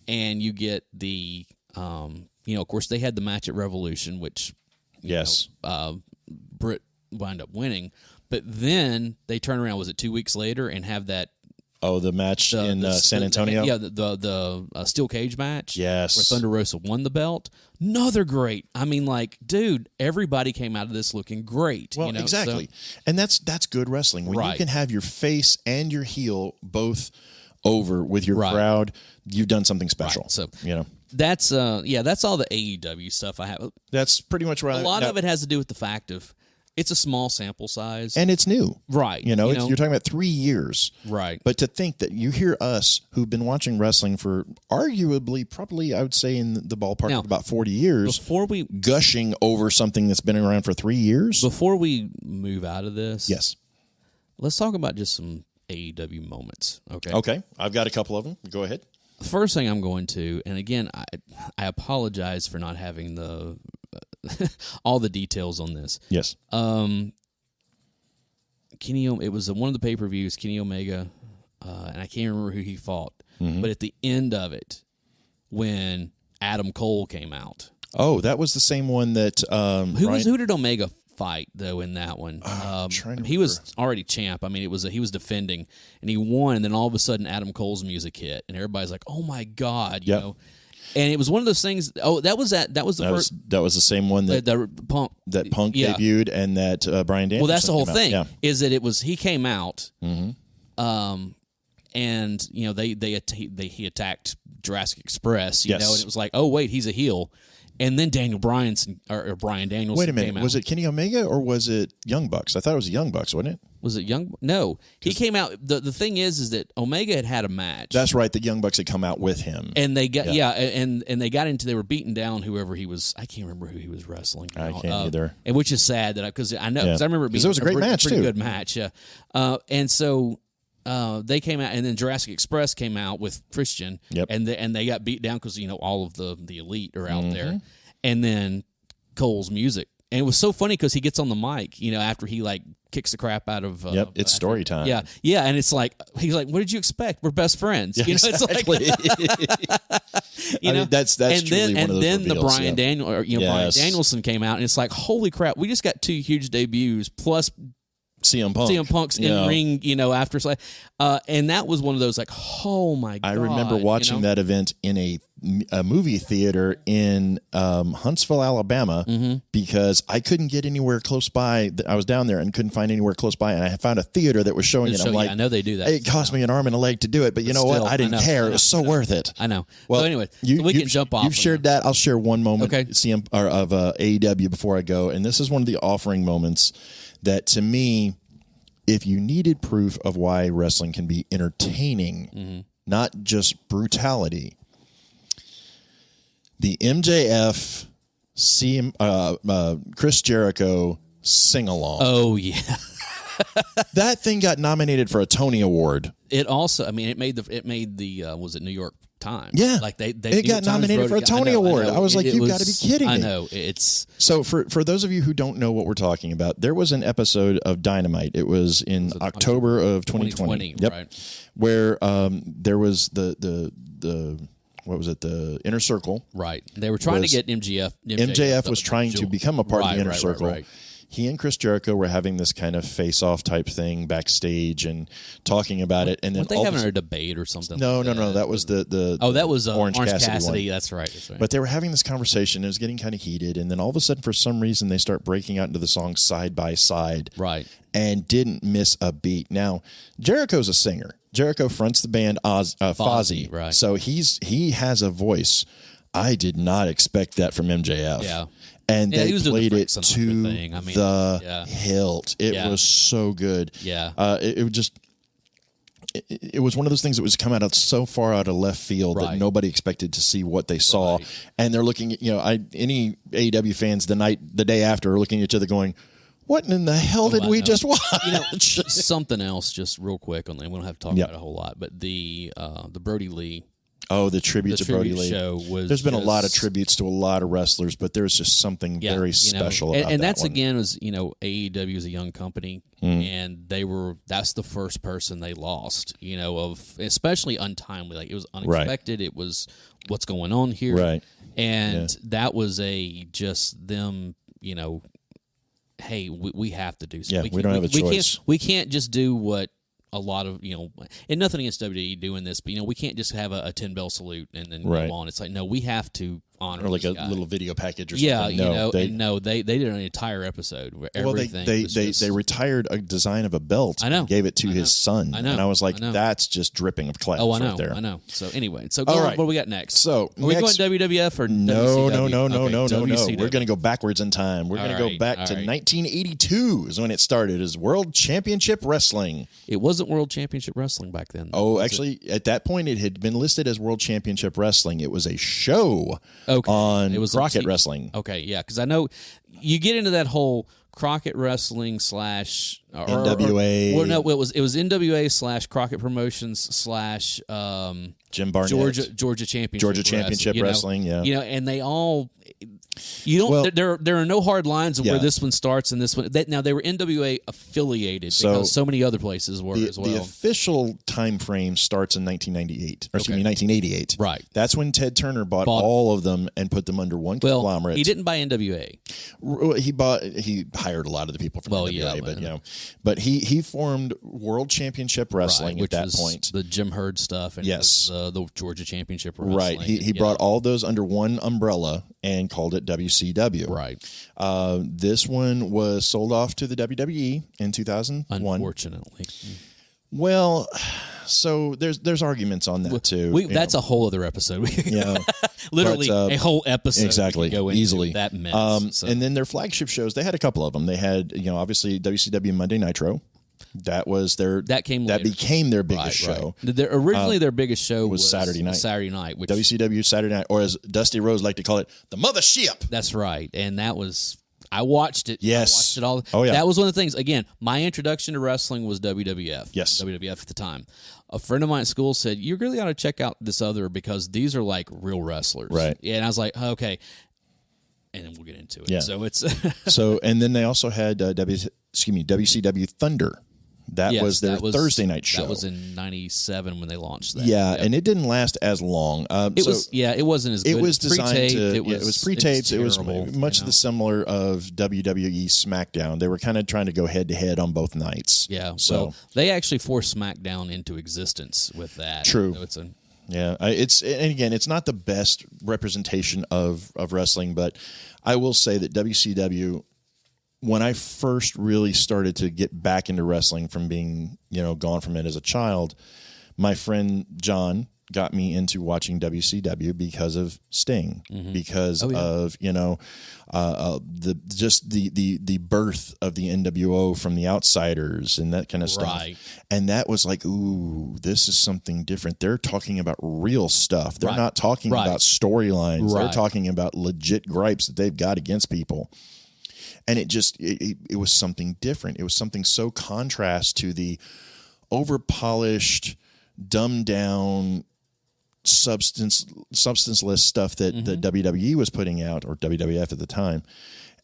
and you get the, of course, they had the match at Revolution, which... Yes. Britt wound up winning, but then they turn around. Was it 2 weeks later and have that? Oh, the match in San Antonio. The steel cage match. Yes, where Thunder Rosa won the belt. Another great. I mean, dude, everybody came out of this looking great. Well, exactly, and that's good wrestling when you can have your face and your heel both over with your crowd. You've done something special. Right. So That's all the AEW stuff I have. That's pretty much right. A lot of it has to do with the fact of it's a small sample size. And it's new. Right. You're talking about 3 years. Right. But to think that you hear us who've been watching wrestling for arguably, probably, I would say in the ballpark of about 40 years, before we gushing over something that's been around for 3 years. Before we move out of this, yes, let's talk about just some AEW moments. Okay. Okay. I've got a couple of them. Go ahead. The first thing I'm going to, and again, I apologize for not having the all the details on this. Yes. It was one of the pay-per-views, Kenny Omega, and I can't remember who he fought, but at the end of it, when Adam Cole came out. Oh, that was the same one that who did Omega fight though in that one? He was already champ. I mean, he was defending and he won, and then all of a sudden Adam Cole's music hit, and everybody's like, "Oh my god!" You know. And it was one of those things. Oh, that was the first. That was the same one that Punk debuted, and that Bryan Danielson. Well, that's the whole thing. Yeah. Is that he came out, and he attacked Jurassic Express. You know, and it was like, oh wait, he's a heel. And then Bryan Danielson. Wait a minute, came out. Was it Kenny Omega or was it Young Bucks? I thought it was Young Bucks, wasn't it? Was it Young? No, he came out. The thing is that Omega had a match. That's right. The Young Bucks had come out with him, and they got and they got into. They were beating down whoever he was. I can't remember who he was wrestling. I can't either. And which is sad that because I know because I remember it being it was a great match pretty too. Good match. Yeah, and so. They came out, and then Jurassic Express came out with Christian, and they got beat down because all of the elite are out there, and then Cole's music And it was so funny because he gets on the mic, you know, after he like kicks the crap out of. It's story time. Yeah, yeah, and it's like he's like, "What did you expect? We're best friends." Yeah, you know, exactly. It's like, you know, that's and truly then one of those and then reveals, the Brian Brian Danielson came out, and it's like, holy crap, we just got 2 huge debuts plus CM Punk's in ring, you know, after and that was one of those like, oh my god! I remember watching that event in a movie theater in Huntsville, Alabama, because I couldn't get anywhere close by. I was down there and couldn't find anywhere close by, and I found a theater that was showing it. I'm like, I know they do that. It cost me an arm and a leg to do it, but you know what? I didn't care. It was so worth it. I know. Well, so anyway, we can jump off. You've shared that. I'll share one moment of AEW before I go, and this is one of the offering moments that, to me, if you needed proof of why wrestling can be entertaining, not just brutality, the MJF Chris Jericho sing-along. Oh, yeah. That thing got nominated for a Tony Award. It also, I mean, it made the was it New York Times? Yeah, like it got nominated for a Tony Award. I was like, you've got to be kidding me. I know. It's so for those of you who don't know what we're talking about, there was an episode of Dynamite. It was in October of 2020. Yep, right. Where there was the what was it? The Inner Circle. Right. They were trying to get MJF. MJF was trying to become a part of the Inner Circle. Right. He and Chris Jericho were having this kind of face-off type thing backstage and talking about it. And then weren't they having a debate or something? No. That was the that was Orange Cassidy one. That's right. But they were having this conversation. It was getting kind of heated. And then all of a sudden, for some reason, they start breaking out into the song Side by Side. Right. And didn't miss a beat. Now, Jericho's a singer. Jericho fronts the band Fozzy. Right. So he has a voice. I did not expect that from MJF. Yeah. And they played it to the hilt. It was so good. Yeah. It was one of those things that was come out of so far out of left field that nobody expected to see what they saw. Right. And they're looking at, any AEW fans the day after are looking at each other going, what in the hell did we just watch? Something else, just real quick on that. We don't have to talk about it a whole lot, but the Brody Lee. Oh, the tribute to Brody Lee. There's been a lot of tributes to a lot of wrestlers, but there's just something very special about that. And that's one. Again, was AEW is a young company, and that's the first person they lost. Especially untimely. Like, it was unexpected. Right. It was what's going on here, right? And that was just them. Hey, we have to do something. Yeah, we don't have a choice. We can't just do what a lot of, and nothing against WWE doing this, but, we can't just have a 10-bell salute and then move on. It's like, no, we have to honor or like this a guy. Little video package or something. They did an entire episode where everything they retired a design of a belt. I know. And gave it to his son. I know. And I was like, that's just dripping of class right there. I know. So anyway, right. What do we got next? So are we going WWF or No. WCW? We're going to go backwards in time. We're going to go back to 1982 is when it started as World Championship Wrestling. It wasn't World Championship Wrestling back then. Actually, at that point, it had been listed as World Championship Wrestling. It was a show on Crockett Wrestling. Okay, yeah, because I know you get into that whole Crockett Wrestling / NWA. It was NWA / Crockett Promotions / Jim Barnett, Georgia Championship Wrestling. Yeah, and they all. You don't. Well, there are no hard lines of where this one starts and this one. Now they were NWA affiliated because so many other places were as well. The official time frame starts in 1988. Right. That's when Ted Turner bought all of them and put them under one conglomerate. He didn't buy NWA. He hired a lot of the people from NWA, but he formed World Championship Wrestling at that point. The Jim Herd stuff. And the Georgia Championship Wrestling. Right. He brought all those under one umbrella and called it WCW. Right. This one was sold off to the WWE in 2001. Unfortunately. Well, so there's arguments on that too. That's a whole other episode. Literally a whole episode. Exactly. Go easily. That mess. And then their flagship shows, they had a couple of them. They had, obviously WCW Monday Nitro. That was that became their biggest show. Originally, their biggest show was Saturday night. Which, WCW Saturday Night, or as Dusty Rhodes liked to call it, the mothership. That's right, and that was. I watched it. Yes, I watched it all. Oh yeah, that was one of the things. Again, my introduction to wrestling was WWF. Yes, WWF at the time. A friend of mine at school said, "You really ought to check out this other because these are like real wrestlers." Right. And I was like, okay. And then we'll get into it. Yeah. So it's and then they also had WCW Thunder. That was their Thursday night show. That was in '97 when they launched that. Yeah, and it didn't last as long. It wasn't as good. It was designed pre-taped. it was pre-taped. It was much you know? the similar of WWE SmackDown. They were kind of trying to go head to head on both nights. Yeah. So well, they actually forced SmackDown into existence with that. True. So and again, it's not the best representation of wrestling, but I will say that WCW, when I first really started to get back into wrestling from being, gone from it as a child, my friend John got me into watching WCW because of Sting, because of the birth of the NWO from the Outsiders and that kind of stuff. Right. And that was like, ooh, this is something different. They're talking about real stuff. They're not talking about storylines. They're talking about legit gripes that they've got against people. And it was something different. It was something so contrast to the over-polished, dumbed-down, substanceless stuff that the WWE was putting out, or WWF at the time.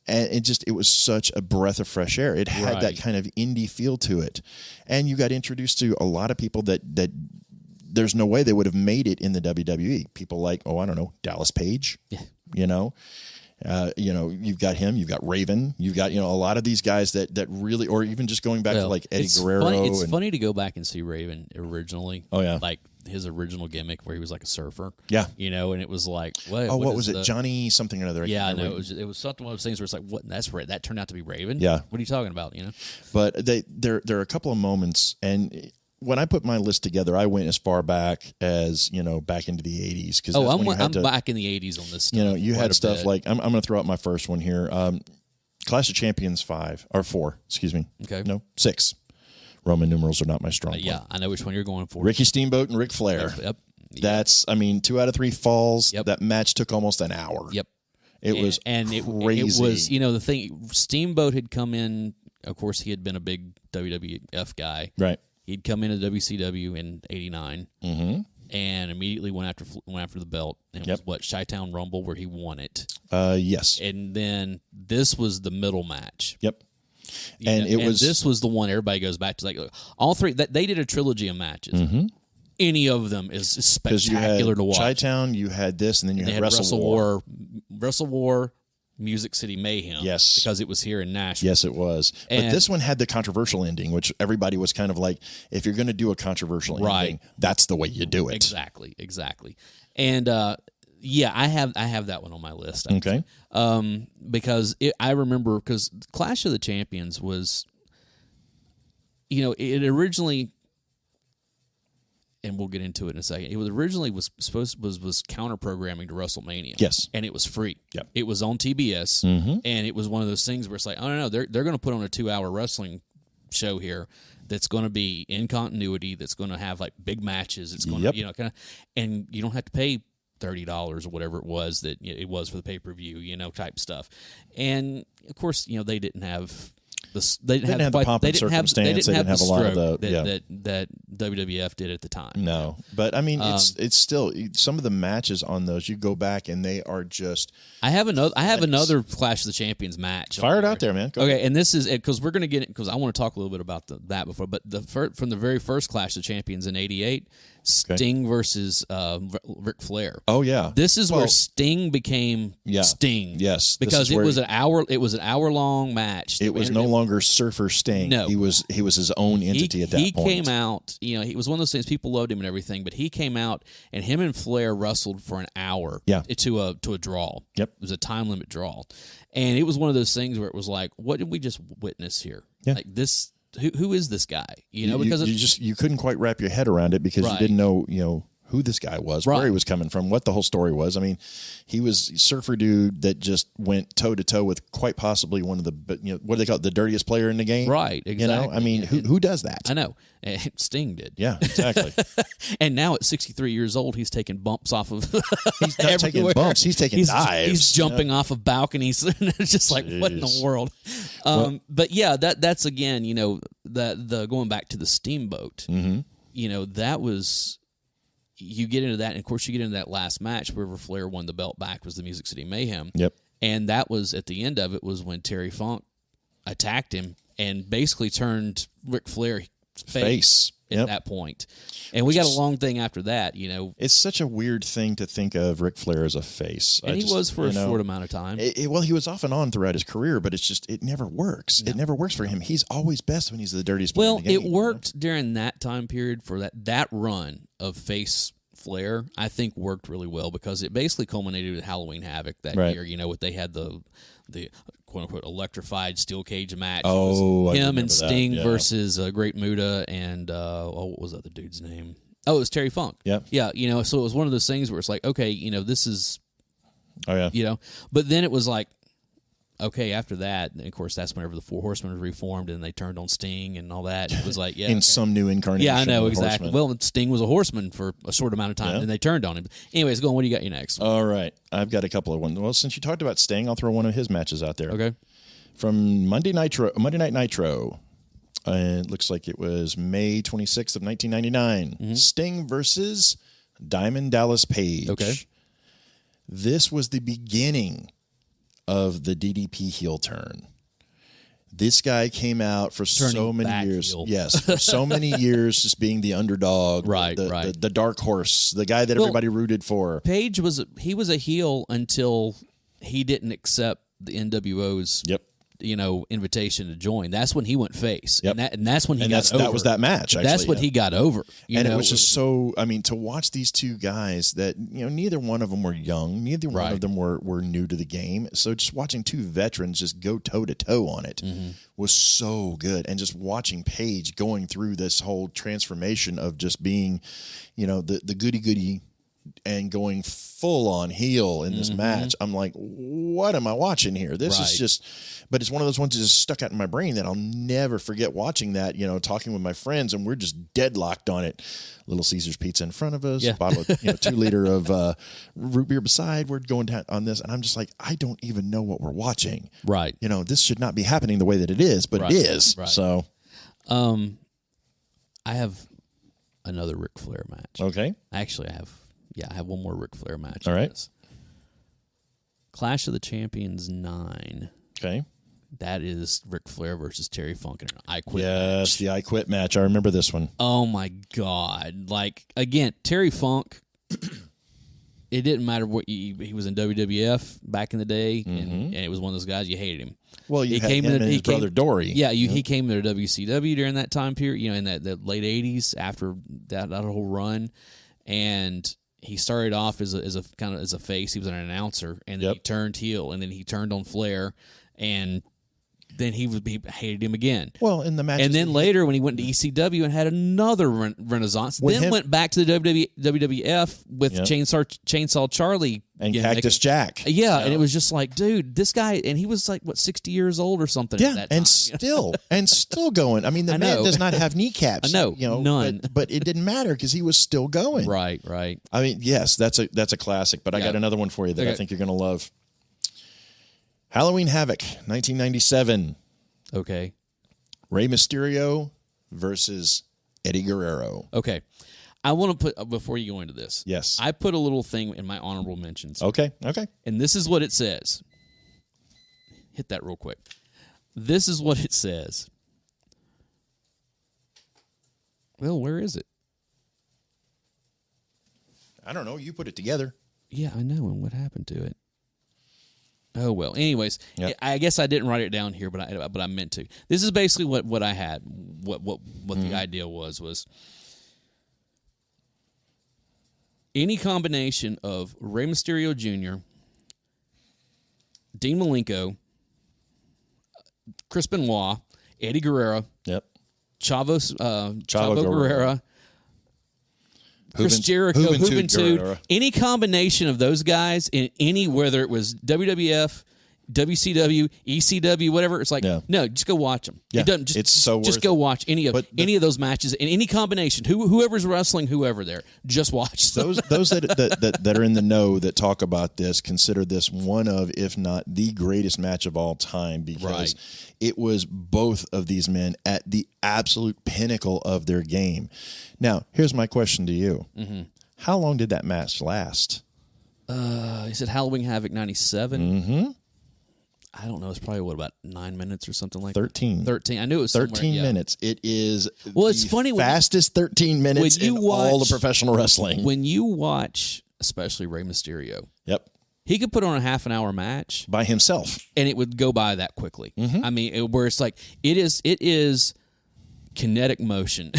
And it was such a breath of fresh air. It had that kind of indie feel to it. And you got introduced to a lot of people that there's no way they would have made it in the WWE. People like, Dallas Page. Yeah. You've got him, you've got Raven, you've got, a lot of these guys that really, or even just going back to like Eddie Guerrero. It's funny to go back and see Raven originally. Oh, yeah. Like his original gimmick where he was like a surfer. Yeah. And it was like, what was it? Johnny something or another. I know. It was something, one of those things where it's like, what? That's right. That turned out to be Raven? Yeah. What are you talking about, But there are a couple of moments, and when I put my list together, I went as far back as, back into the 80s. I'm back in the 80s on this stuff. You had stuff like, I'm going to throw out my first one here. Clash of Champions 4, excuse me. Okay. No, 6. Roman numerals are not my strong point. Yeah, I know which one you're going for. Ricky Steamboat and Ric Flair. Yep. That's, 2 out of 3 falls. Yep. That match took almost an hour. Yep. It was crazy. It was, the thing, Steamboat had come in, of course, he had been a big WWF guy. Right. He'd come into WCW in '89, and immediately went after the belt. And it was Chi-Town Rumble where he won it. Yes. And then this was the middle match. Yep. This was the one everybody goes back to. Like all three, they did a trilogy of matches. Any of them is spectacular to watch. Chi-Town, you had this, and then you had Wrestle War, Music City Mayhem. Yes. Because it was here in Nashville. Yes, it was. But this one had the controversial ending, which everybody was kind of like, if you're going to do a controversial ending, that's the way you do it. Exactly. And I have that one on my list. Actually. Okay. Because I remember, because Clash of the Champions was, it originally, and we'll get into it in a second. It was originally was counter programming to WrestleMania. Yes, and it was free. Yep. It was on TBS, and it was one of those things where it's like, oh no, they're going to put on a 2-hour wrestling show here that's going to be in continuity. That's going to have like big matches. It's going to and you don't have to pay $30 or whatever it was that it was for the pay per view, type stuff. And of course, they didn't have. They didn't have the pomp and circumstance. They didn't have a lot of that WWF did at the time. No, but it's still some of the matches on those. You go back and they are just. I have another Clash of the Champions match. Fire it out there, man. Go ahead. And this is because we're going to get it because I want to talk a little bit about that before. But from the very first Clash of Champions in '88. Sting versus Ric Flair. Oh yeah, this is where Sting became Sting. Yes, because it was an hour. It was an hour-long match. It was no longer Surfer Sting. No, he was his own entity at that point. He came out. He was one of those things. People loved him and everything, but he came out and him and Flair wrestled for an hour. Yeah. to a draw. Yep, it was a time limit draw, and it was one of those things where it was like, what did we just witness here? Yeah. Like this. Who is this guy? Because you couldn't quite wrap your head around it because you didn't know who this guy was, where he was coming from, what the whole story was. I mean, he was a surfer dude that just went toe to toe with quite possibly one of the what do they call it, the dirtiest player in the game, right? Exactly. I mean, who does that? I know. Sting did. Yeah, exactly. And now at 63 years old, he's taking bumps off of. He's not taking bumps. He's taking dives. He's jumping off of balconies. It's just like, what in the world? But yeah, that's again, the going back to the Steamboat. That was. You get into that, and of course, you get into that last match where Flair won the belt back was the Music City Mayhem. Yep. And that was, at the end of it, was when Terry Funk attacked him and basically turned Ric Flair face at that point. And we got a long thing after that, you know. It's such a weird thing to think of Ric Flair as a face. And he was for a short amount of time. Well, he was off and on throughout his career, but it's just, it never works. No. It never works for him. He's always best when he's the dirtiest player in the game. It worked during that time period for that run of face Flair, I think worked really well because it basically culminated with Halloween Havoc that year. You know, what they had the quote unquote electrified steel cage match. Oh, him and Sting versus Great Muta and what was the other dude's name? Oh, it was Terry Funk. Yeah. You know, so it was one of those things where it's like, okay, you know, this is. Oh yeah. You know, but then it was like, okay, after that, and of course, that's whenever the Four Horsemen was reformed and they turned on Sting and all that. It was like, yeah. In some new incarnation. Yeah, I know, exactly. Well, Sting was a horseman for a short amount of time, and they turned on him. Anyways, go on. What do you got you next? All right. I've got a couple of ones. Well, since you talked about Sting, I'll throw one of his matches out there. Okay. From Monday Night Nitro. It looks like it was May 26th of 1999. Mm-hmm. Sting versus Diamond Dallas Page. Okay. This was the beginning of the DDP heel turn. This guy came out for so many years. Heel. Yes, for so many years, just being the underdog, the dark horse, the guy that everybody rooted for. Page was a heel until he didn't accept the NWO's invitation to join. That's when he went face. Yep. And that's when he got over. That was that match, actually. That's what he got over. It was just so, I mean, to watch these two guys that, you know, neither one of them were young. Neither one of them were new to the game. So just watching two veterans just go toe-to-toe on it was so good. And just watching Paige going through this whole transformation of just being, you know, the goody-goody and going full on heel in this match. I'm like, what am I watching here? This is just, but it's one of those ones that just stuck out in my brain that I'll never forget watching that, you know, talking with my friends, and we're just deadlocked on it. Little Caesar's pizza in front of us, a bottle of, 2 liter of root beer beside. We're going down on this. And I'm just like, I don't even know what we're watching. Right. You know, this should not be happening the way that it is, but it is. Right. So, I have another Ric Flair match. Okay. Actually, I have one more Ric Flair match. All right. Clash of the Champions 9. Okay. That is Ric Flair versus Terry Funk in an I Quit match. Yes, the I Quit match. I remember this one. Oh, my God. Like, again, Terry Funk, it didn't matter what he was in WWF back in the day, and it was one of those guys, you hated him. Well, he came in his brother Dory. Yeah, he came to WCW during that time period, you know, in that late 80s after that whole run, and he started off as a face. He was an announcer, and then he turned heel, and then he turned on Flair, and then he hated him again. Well, in the match, and then later when he went to ECW and had another renaissance, went back to the WWF with Chainsaw Charlie and Cactus Jack. Yeah, and it was just like, dude, this guy, and he was like 60 years old or something. Yeah, at that time, and still going. I mean, the man does not have kneecaps. I know, none. But it didn't matter because he was still going. Right. I mean, yes, that's a classic. But I got another one for you that I think you're going to love. Halloween Havoc, 1997. Okay. Rey Mysterio versus Eddie Guerrero. Okay. I want to put, before you go into this. Yes. I put a little thing in my honorable mentions. Okay. And this is what it says. Hit that real quick. This is what it says. Well, where is it? I don't know. You put it together. Yeah, I know. And what happened to it? Oh, well. Anyways, I guess I didn't write it down here, but I meant to. This is basically what I had. What the idea was any combination of Rey Mysterio Jr., Dean Malenko, Chris Benoit, Eddie Guerrero, Chavo Guerrero, Chris Jericho, Juventud, any combination of those guys in any, whether it was WWF, WCW, ECW, whatever, it's like, no, just go watch them. Yeah, it doesn't, just go watch any of those matches in any combination. Whoever's wrestling, whoever there, just watch those that are in the know that talk about this consider this one of, if not the greatest match of all time, because it was both of these men at the absolute pinnacle of their game. Now, here's my question to you. Mm-hmm. How long did that match last? He said Halloween Havoc 97. Mm-hmm. I don't know. It's probably, about 9 minutes or something like 13. that? 13. I knew it was 13 minutes. It is it's funny fastest 13 minutes in all of professional wrestling. When you watch, especially Rey Mysterio. Yep. He could put on a half-an-hour match. By himself. And it would go by that quickly. Mm-hmm. I mean, where it's like, it is kinetic motion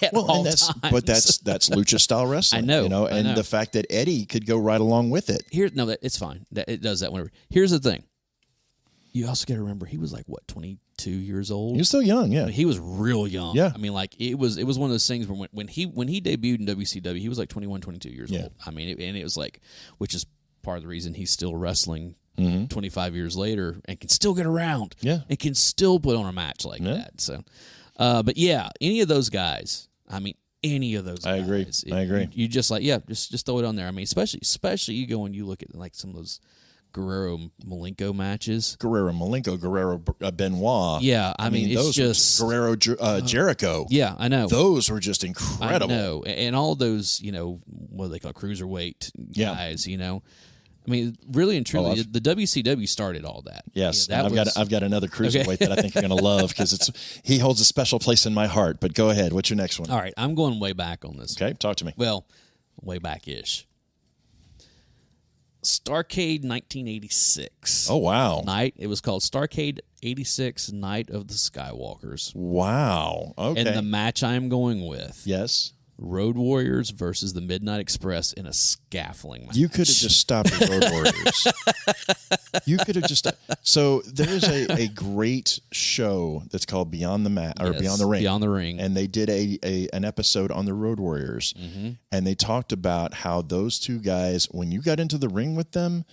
at all times. But that's lucha-style wrestling. I know. You know, and the fact that Eddie could go right along with it. It's fine. It does that whenever. Here's the thing. You also got to remember, he was like, 22 years old? He was still young, yeah. He was real young. Yeah. I mean, like, it was one of those things where when he debuted in WCW, he was like 21, 22 years old. I mean, and it was like, which is part of the reason he's still wrestling 25 years later and can still get around. Yeah. And can still put on a match like that. So, but yeah, any of those guys, I mean, any of those guys. I agree. You just like, just throw it on there. I mean, especially you go and you look at like some of those Guerrero-Malenko matches. Guerrero-Malenko, Guerrero-Benoit. Yeah, I mean it's just... Guerrero-Jericho. Yeah, I know. Those were just incredible. I know. And all those, what do they call cruiserweight guys, I mean, really and truly, the WCW started all that. Yes, I've got another cruiserweight that I think you're going to love because he holds a special place in my heart. But go ahead. What's your next one? All right, I'm going way back on this. Okay, talk to me. Well, way back-ish. Starrcade 1986. Oh, wow. It was called Starrcade 86 Night of the Skywalkers. Wow. Okay. And the match I'm going with. Yes. Road Warriors versus the Midnight Express in a scaffolding match. You could have just stopped at Road Warriors. You could have just... So there is a great show that's called Beyond the Beyond the Ring. Beyond the Ring. And they did an episode on the Road Warriors. Mm-hmm. And they talked about how those two guys, when you got into the ring with them,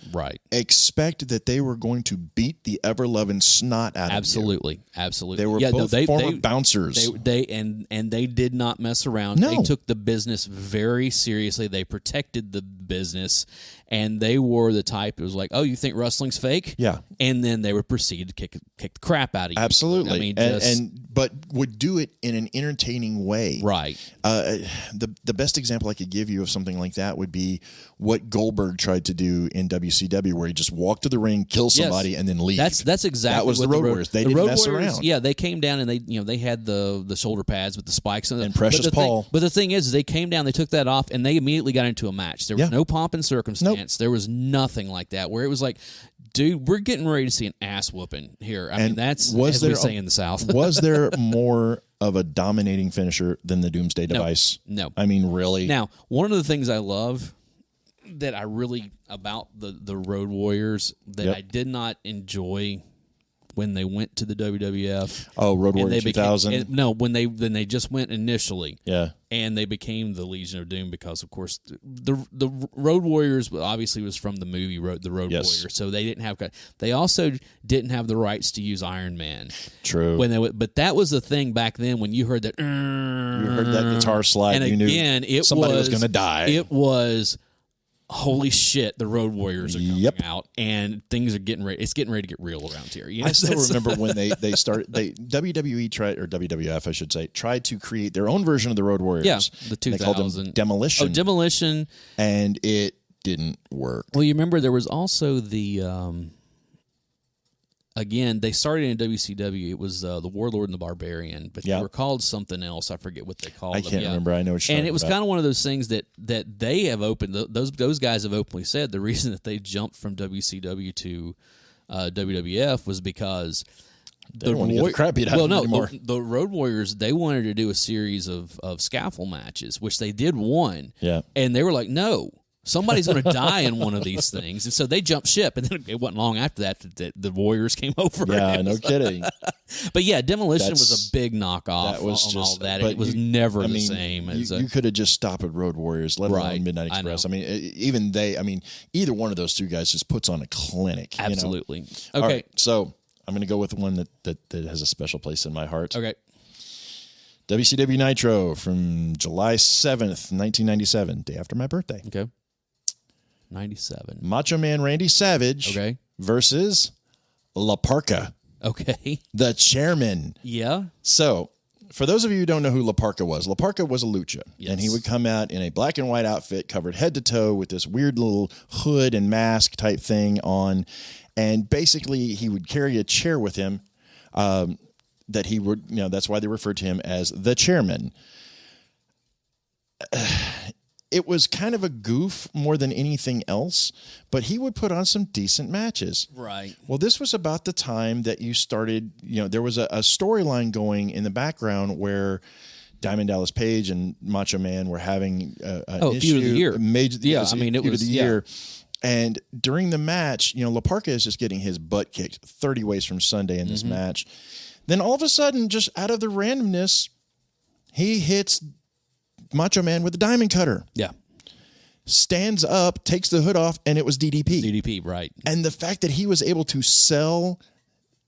expect that they were going to beat the ever-loving snot out of you. Absolutely. They were both former bouncers. They did not mess around. No. They took the business very seriously. They protected the business, and they were the type that was like, "Oh, you think wrestling's fake?" Yeah, and then they would proceed to kick the crap out of you. Absolutely. I mean, but would do it in an entertaining way. Right. The best example I could give you of something like that would be what Goldberg tried to do in WCW, where he just walked to the ring, kill somebody, and then leave. That's exactly that was what the Road Warriors. They didn't mess around. Yeah, they came down and they had the shoulder pads with the spikes and Precious Paul. But the thing is, they came down, they took that off, and they immediately got into a match. There was no pomp and circumstance. Nope. There was nothing like that. Where it was like, dude, we're getting ready to see an ass whooping here. I mean, that's as we say in the South. Was there more of a dominating finisher than the Doomsday Device? No. I mean, really? Now, one of the things I love that I really about the Road Warriors that I did not enjoy when they went to the WWF. Oh, Road Warriors 2000? When they just went initially. Yeah. And they became the Legion of Doom because, of course, the Road Warriors obviously was from the movie The Road Warriors, so they didn't have. They also didn't have the rights to use Iron Man. True. But that was the thing back then when you heard that. You heard that guitar slide. And you again, knew somebody was going to die. It was. Holy shit, the Road Warriors are coming out, and things are getting ready. It's getting ready to get real around here. I still remember when they started. WWE tried, or WWF, I should say, tried to create their own version of the Road Warriors. Yeah, the 2000. They called them Demolition. Oh, Demolition. And it didn't work. Well, you remember there was also the... Again, they started in WCW. It was the Warlord and the Barbarian, but they were called something else. I forget what they called them. I can't remember. I know what you're talking about. And it was kind of one of those things that they have opened. Those guys have openly said the reason that they jumped from WCW to WWF was because they don't want to get the crap beat out of them anymore. The Road Warriors, they wanted to do a series of scaffold matches, which they did one. Yeah, and they were like, no. Somebody's going to die in one of these things. And so they jumped ship. And then it wasn't long after that the Warriors came over. Yeah, no kidding. But yeah, Demolition was a big knockoff on all that. It was never the same. You could have just stopped at Road Warriors, let alone Midnight Express. I mean, even either one of those two guys just puts on a clinic. Absolutely. You know? Okay. All right, so I'm going to go with one that has a special place in my heart. Okay. WCW Nitro from July 7th, 1997, day after my birthday. Okay. 97. Macho Man Randy Savage versus La Parka. Okay. The chairman. Yeah. So, For those of you who don't know who La Parka was a lucha. Yes. And he would come out in a black and white outfit covered head to toe with this weird little hood and mask type thing on. And basically, he would carry a chair with him that he would, that's why they referred to him as the chairman. It was kind of a goof more than anything else, but he would put on some decent matches. Right. Well, this was about the time that you started, there was a storyline going in the background where Diamond Dallas Page and Macho Man were having an issue. Feud of the year. Major, it was feud of the year. And during the match, La Parka is just getting his butt kicked 30 ways from Sunday in this match. Then all of a sudden, just out of the randomness, he hits Macho Man with a diamond cutter. Yeah. Stands up, takes the hood off, and it was DDP. DDP, right. And the fact that he was able to sell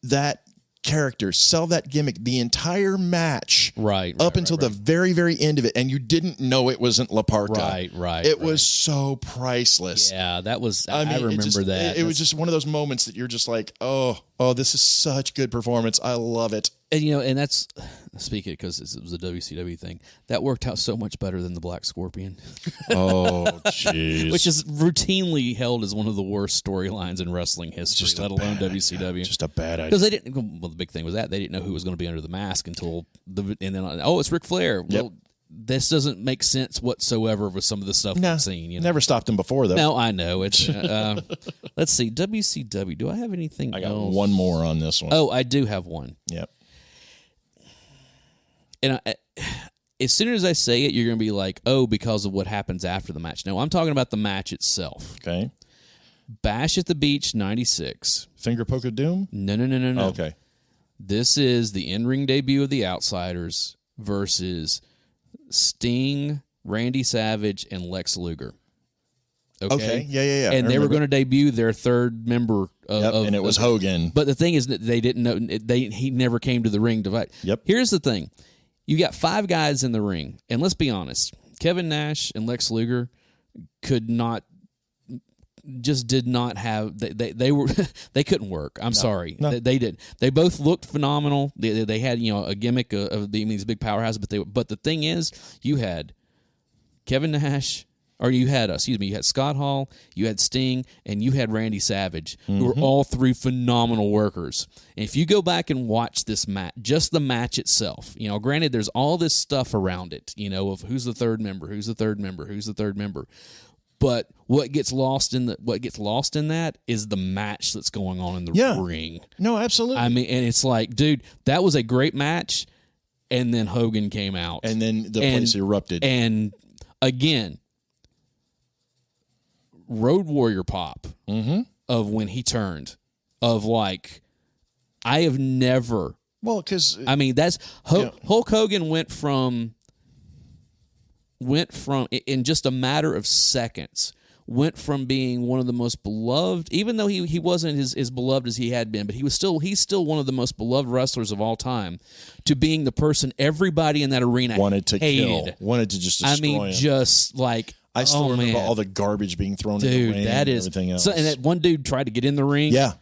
that character, sell that gimmick the entire match up until the very, very end of it, and you didn't know it wasn't La Parka. Right. It was so priceless. Yeah, that was, I remember that. It was just one of those moments that you're just like, oh, this is such good performance. I love it. And, and that's, speaking because it was a WCW thing, that worked out so much better than the Black Scorpion. Oh, jeez. Which is routinely held as one of the worst storylines in wrestling history, let alone WCW. Just a bad idea. Because they didn't, well, the big thing was that they didn't know who was going to be under the mask until, and then, it's Ric Flair. Yep. Well, this doesn't make sense whatsoever with some of the stuff we've seen. Never stopped him before, though. No, I know. It's let's see, WCW. Do I have anything else? I got one more on this one. Oh, I do have one. Yep. And as soon as I say it, you're going to be like, oh, because of what happens after the match. No, I'm talking about the match itself. Okay. Bash at the Beach, 96. Finger Poke of Doom? No. Okay. This is the in-ring debut of the Outsiders versus Sting, Randy Savage, and Lex Luger. Okay. Yeah. And they were going to debut their third member and it was Hogan. But the thing is that they didn't know, he never came to the ring to fight. Yep. Here's the thing. You got 5 guys in the ring, and let's be honest, Kevin Nash and Lex Luger did not have, they were they couldn't work. I'm sorry. No. They did. They both looked phenomenal. They had, a gimmick of these big powerhouses, but the thing is, you had Kevin Nash, or you had Scott Hall, you had Sting, and you had Randy Savage, who were all 3 phenomenal workers. And if you go back and watch this match, just the match itself, granted there's all this stuff around it, of who's the third member, but what gets lost in that is the match that's going on in the ring. No, absolutely. I mean, and it's like, dude, that was a great match, and then Hogan came out, and then the place erupted, and again. Road Warrior pop of when he turned, of like, I have never. Well, because that's Hulk Hogan went from in just a matter of seconds, went from being one of the most beloved, even though he wasn't as beloved as he had been, but he's still one of the most beloved wrestlers of all time, to being the person everybody in that arena wanted to hated. Wanted to just destroy him. Just like. I still remember all the garbage being thrown in the ring, that is, and everything else. So, and that one dude tried to get in the ring. Yeah.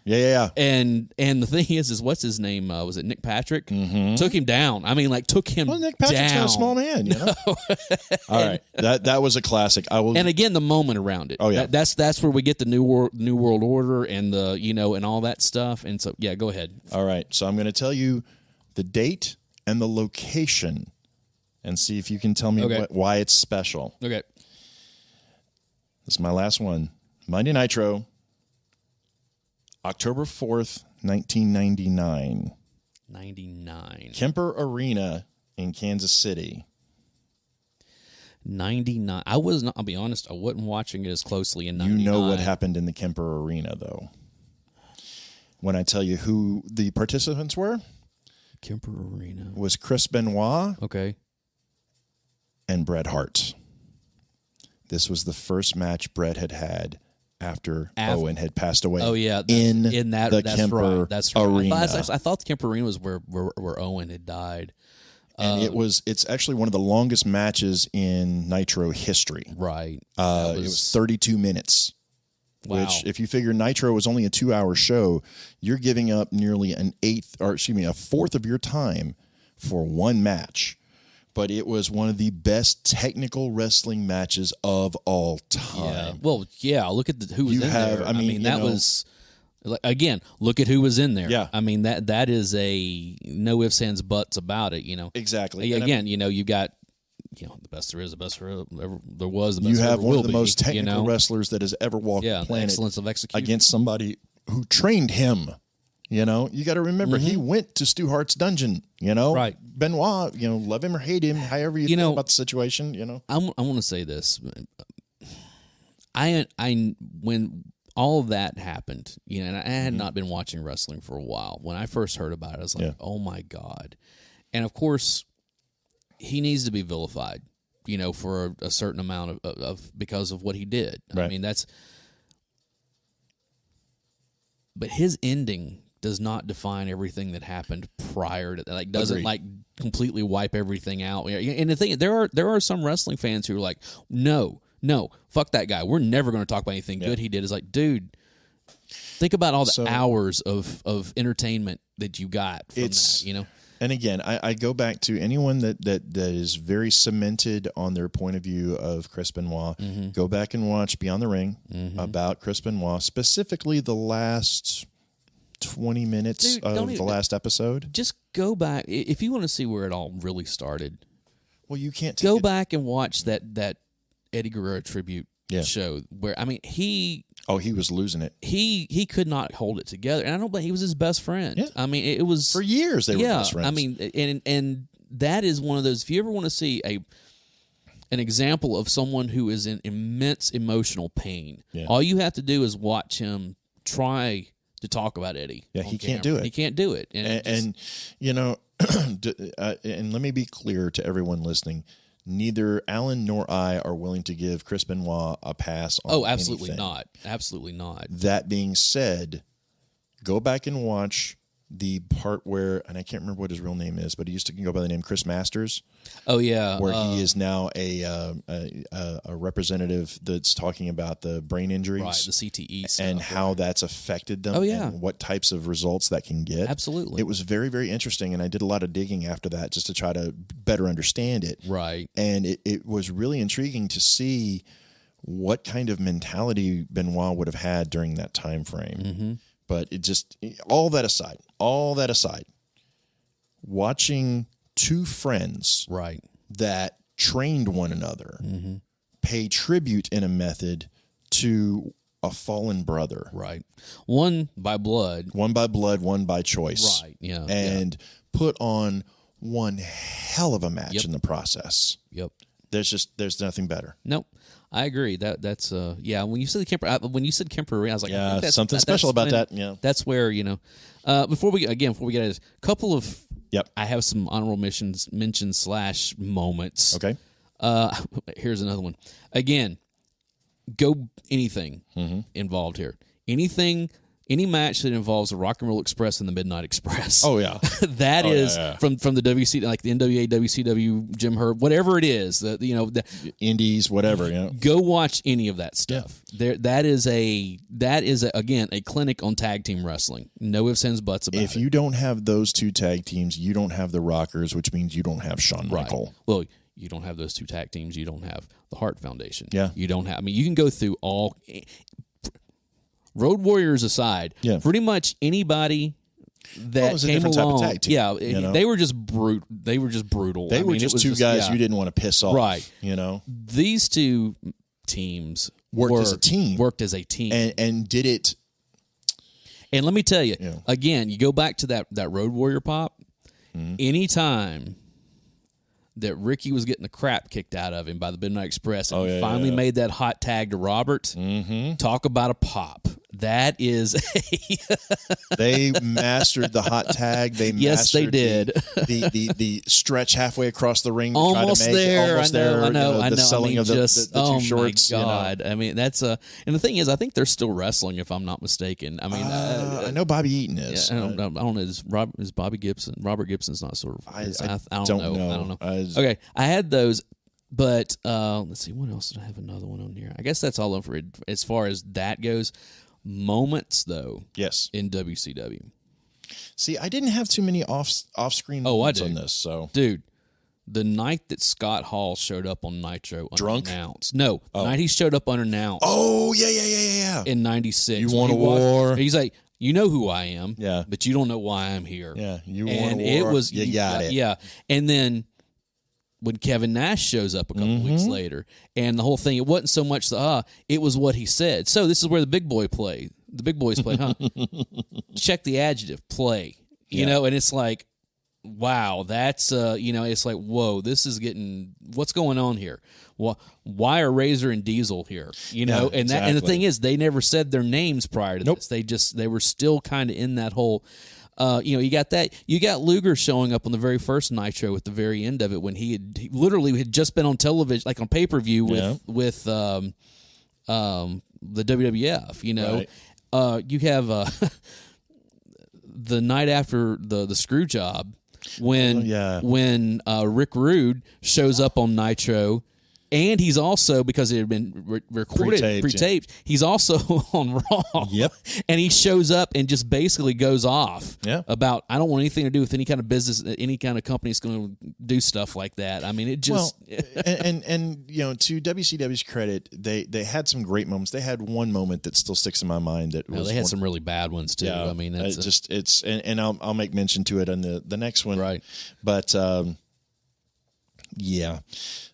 And the thing is what's his name? Was it Nick Patrick? Took him down. Took him down. Well, Nick Patrick's not a small man, All right. That was a classic. And again, the moment around it. Oh, yeah. That's where we get the New World Order and the, and all that stuff. And so, yeah, go ahead. All right. So I'm going to tell you the date and the location and see if you can tell me why it's special. Okay. This is my last one. Monday Nitro, October 4th, 1999. 99. Kemper Arena in Kansas City. 99. I was not, I'll be honest, I wasn't watching it as closely in 99. You know what happened in the Kemper Arena, though. When I tell you who the participants were? Kemper Arena. Was Chris Benoit. Okay. And Bret Hart. This was the first match Bret had after Owen had passed away. Oh yeah, in that the that's Kemper right. That's right. Arena. I thought the Kemper Arena was where Owen had died. And it's actually one of the longest matches in Nitro history. Right. It was 32 minutes. Wow. Which, if you figure Nitro was only a 2-hour show, you're giving up nearly a fourth of your time for one match, but it was one of the best technical wrestling matches of all time. Yeah. Well, yeah. Look at who was in there. I mean that was. Again, look at who was in there. Yeah. I mean, that is a no ifs, ands, buts about it, Exactly. Again, you got, the best there is, the best there was, the best you have one one of the most technical wrestlers that has ever walked the planet. Excellence of execution. Against somebody who trained him. You got to remember, he went to Stu Hart's dungeon, Right. Benoit, love him or hate him, however you feel about the situation, I want to say this. When all of that happened, and I had not been watching wrestling for a while. When I first heard about it, I was like, oh my God. And of course, he needs to be vilified, for a certain amount of because of what he did. Right. I mean, but his ending does not define everything that happened prior to that. Doesn't completely wipe everything out. And the thing, there are some wrestling fans who are like, no, fuck that guy. We're never going to talk about anything good he did. It's like, dude, think about all the hours of entertainment that you got from that, And again, I go back to anyone that is very cemented on their point of view of Chris Benoit. Mm-hmm. Go back and watch Beyond the Ring about Chris Benoit, specifically the last 20 minutes of the last episode. Just go back. If you want to see where it all really started, well, you can't go back and watch that Eddie Guerrero tribute show where, I mean, he was losing it. He could not hold it together, and I don't believe he was his best friend. Yeah. I mean, it was for years they were best friends. I mean, and that is one of those. If you ever want to see an example of someone who is in immense emotional pain, all you have to do is watch him try to talk about Eddie. Yeah, he can't do it. He can't do it, and let me be clear to everyone listening. Neither Alan nor I are willing to give Chris Benoit a pass on absolutely anything. not. Absolutely not. That being said, go back and watch the part where, and I can't remember what his real name is, but he used to go by the name Chris Masters. Oh, yeah. Where he is now a representative that's talking about the brain injuries. Right, the CTE stuff. And how that's affected them. Oh, yeah. And what types of results that can get. Absolutely. It was very, very interesting, and I did a lot of digging after that just to try to better understand it. Right. And it was really intriguing to see what kind of mentality Benoit would have had during that time frame. Mm-hmm. But all that aside, watching two friends that trained one another pay tribute in a method to a fallen brother. Right. One by blood, one by choice. Right, yeah. And put on one hell of a match in the process. Yep. There's nothing better. Nope. I agree. That's When you said Kemper Arena, I was like, yeah, that's something special about that. Yeah, that's where before we get at a couple of I have some honorable mentions / moments. Okay. Here's another one. Again, go anything involved here. Any match that involves the Rock and Roll Express and the Midnight Express. Oh yeah, that is from the WC, like the NWA, WCW, Jim Herb, whatever it is. The Indies, whatever. Go watch any of that stuff. Yeah. That is again a clinic on tag team wrestling. No ifs, ands, buts about it. If you don't have those two tag teams, you don't have the Rockers, which means you don't have Shawn Michael. Well, you don't have those two tag teams. You don't have the Hart Foundation. Yeah, you don't have. I mean, you can go through all. Road Warriors aside, pretty much anybody that came along, type of tag team, they were just brutal. They were just two guys you didn't want to piss off, right? These two teams worked as a team, and did it. And let me tell you, again, you go back to that Road Warrior pop. Anytime that Ricky was getting the crap kicked out of him by the Midnight Express, and he finally made that hot tag to Robert. Talk about a pop. That is they mastered the hot tag. They yes, they did. The stretch halfway across the ring. Almost to try to make there. It. Almost I know. The selling of the two shorts. Oh my God! I mean, that's and the thing is, I think they're still wrestling, if I'm not mistaken. I mean, I know Bobby Eaton is. Yeah, I don't know. Is Bobby Gibson? Robert Gibson's not sort of. I don't know. I don't know. Okay, I had those. But let's see, what else did I have? Another one on here. I guess that's all over it as far as that goes. Moments, though, yes, in WCW. See, I didn't have too many off-screen moments on this. So, dude, the night that Scott Hall showed up on Nitro unannounced. Drunk? No, the night he showed up unannounced. Oh, yeah. In 96. You want a war? He's like, you know who I am, yeah, but you don't know why I'm here. Yeah, you want a war? You got it. Yeah, and then when Kevin Nash shows up a couple weeks later, and the whole thing, it wasn't so much it was what he said. So this is where the big boys play, huh? Check the adjective, play. You know, and it's like, wow, that's, it's like, whoa, this is getting, what's going on here? Why are Razor and Diesel here? You know, and the thing is, they never said their names prior to this. They were still kind of in that whole, you got that. You got Luger showing up on the very first Nitro at the very end of it when he literally had just been on television, like on pay-per-view with the WWF, you know. Right. You have the night after the screw job when Rick Rude shows up on Nitro, and he's also, because it had been recorded pre-taped, he's also on Raw. Yep. And he shows up and just basically goes off about, I don't want anything to do with any kind of business, any kind of company that's going to do stuff like that. I mean, it just and you know, to WCW's credit, they had some great moments. They had one moment that still sticks in my mind. They had some really bad ones too. Yeah, I mean, and I'll make mention to it on the next one. Right. But yeah.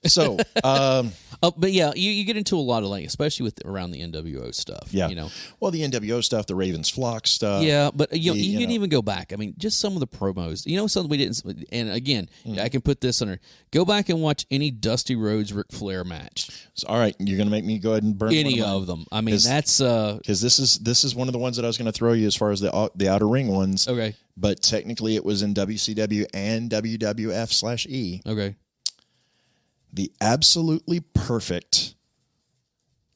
So, but yeah, you get into a lot of, like, especially with around the NWO stuff. Yeah. You know, well, the NWO stuff, the Ravens Flock stuff. Yeah, but you can even go back. I mean, just some of the promos. You know, something we didn't. And again, I can put this under. Go back and watch any Dusty Rhodes Ric Flair match. So, all right, you're going to make me go ahead and burn any of them. I mean, that's because this is one of the ones that I was going to throw you as far as the outer ring ones. Okay, but technically it was in WCW and WWF/E. Okay. The absolutely perfect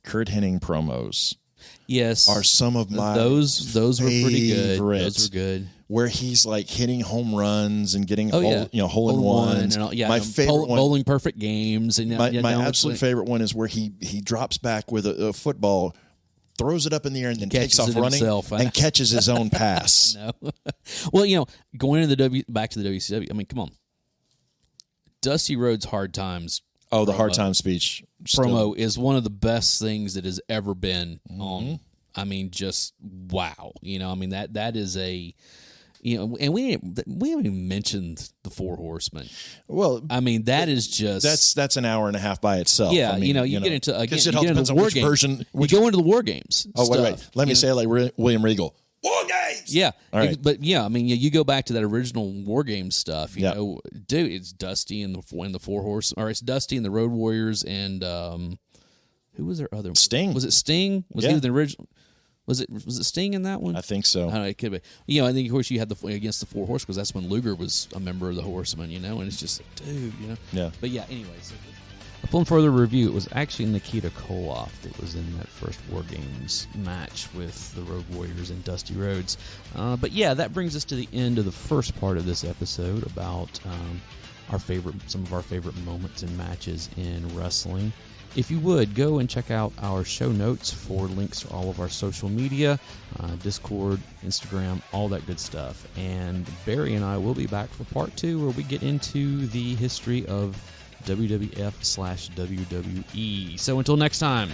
Kurt Hennig promos, are some of my those were pretty good. Those were good. Where he's like hitting home runs and getting hole in ones. My favorite one, bowling perfect games. And my absolute favorite one is where he drops back with a football, throws it up in the air, and then takes off running and catches his own pass. I know. Well, going into back to the WCW. I mean, come on. Dusty Rhodes' Hard Times. Oh, the Hard Time speech promo is one of the best things that has ever been on. I mean, just wow. I mean, that is a, and we haven't even mentioned the Four Horsemen. Well, I mean, that is just that's an hour and a half by itself. Yeah, I mean, you get into again. It all depends on which version. You go into the War Games. Oh, wait. Let me say it like William Regal. War Games. Yeah. All right. But yeah, I mean, you go back to that original War Games stuff. You know, dude, it's Dusty and the Four Horse, or it's Dusty and the Road Warriors, and who was their other one? Sting. Was it Sting? Was he the original? Was it Sting in that one? I think so. I don't know, it could be. I think of course you had against the Four Horse because that's when Luger was a member of the Horsemen. And it's just dude, Yeah. But yeah, anyways. Upon further review, it was actually Nikita Koloff that was in that first War Games match with the Road Warriors and Dusty Rhodes. But yeah, that brings us to the end of the first part of this episode about some of our favorite moments and matches in wrestling. If you would, go and check out our show notes for links to all of our social media, Discord, Instagram, all that good stuff. And Barry and I will be back for part 2 where we get into the history of WWF/WWE. So until next time.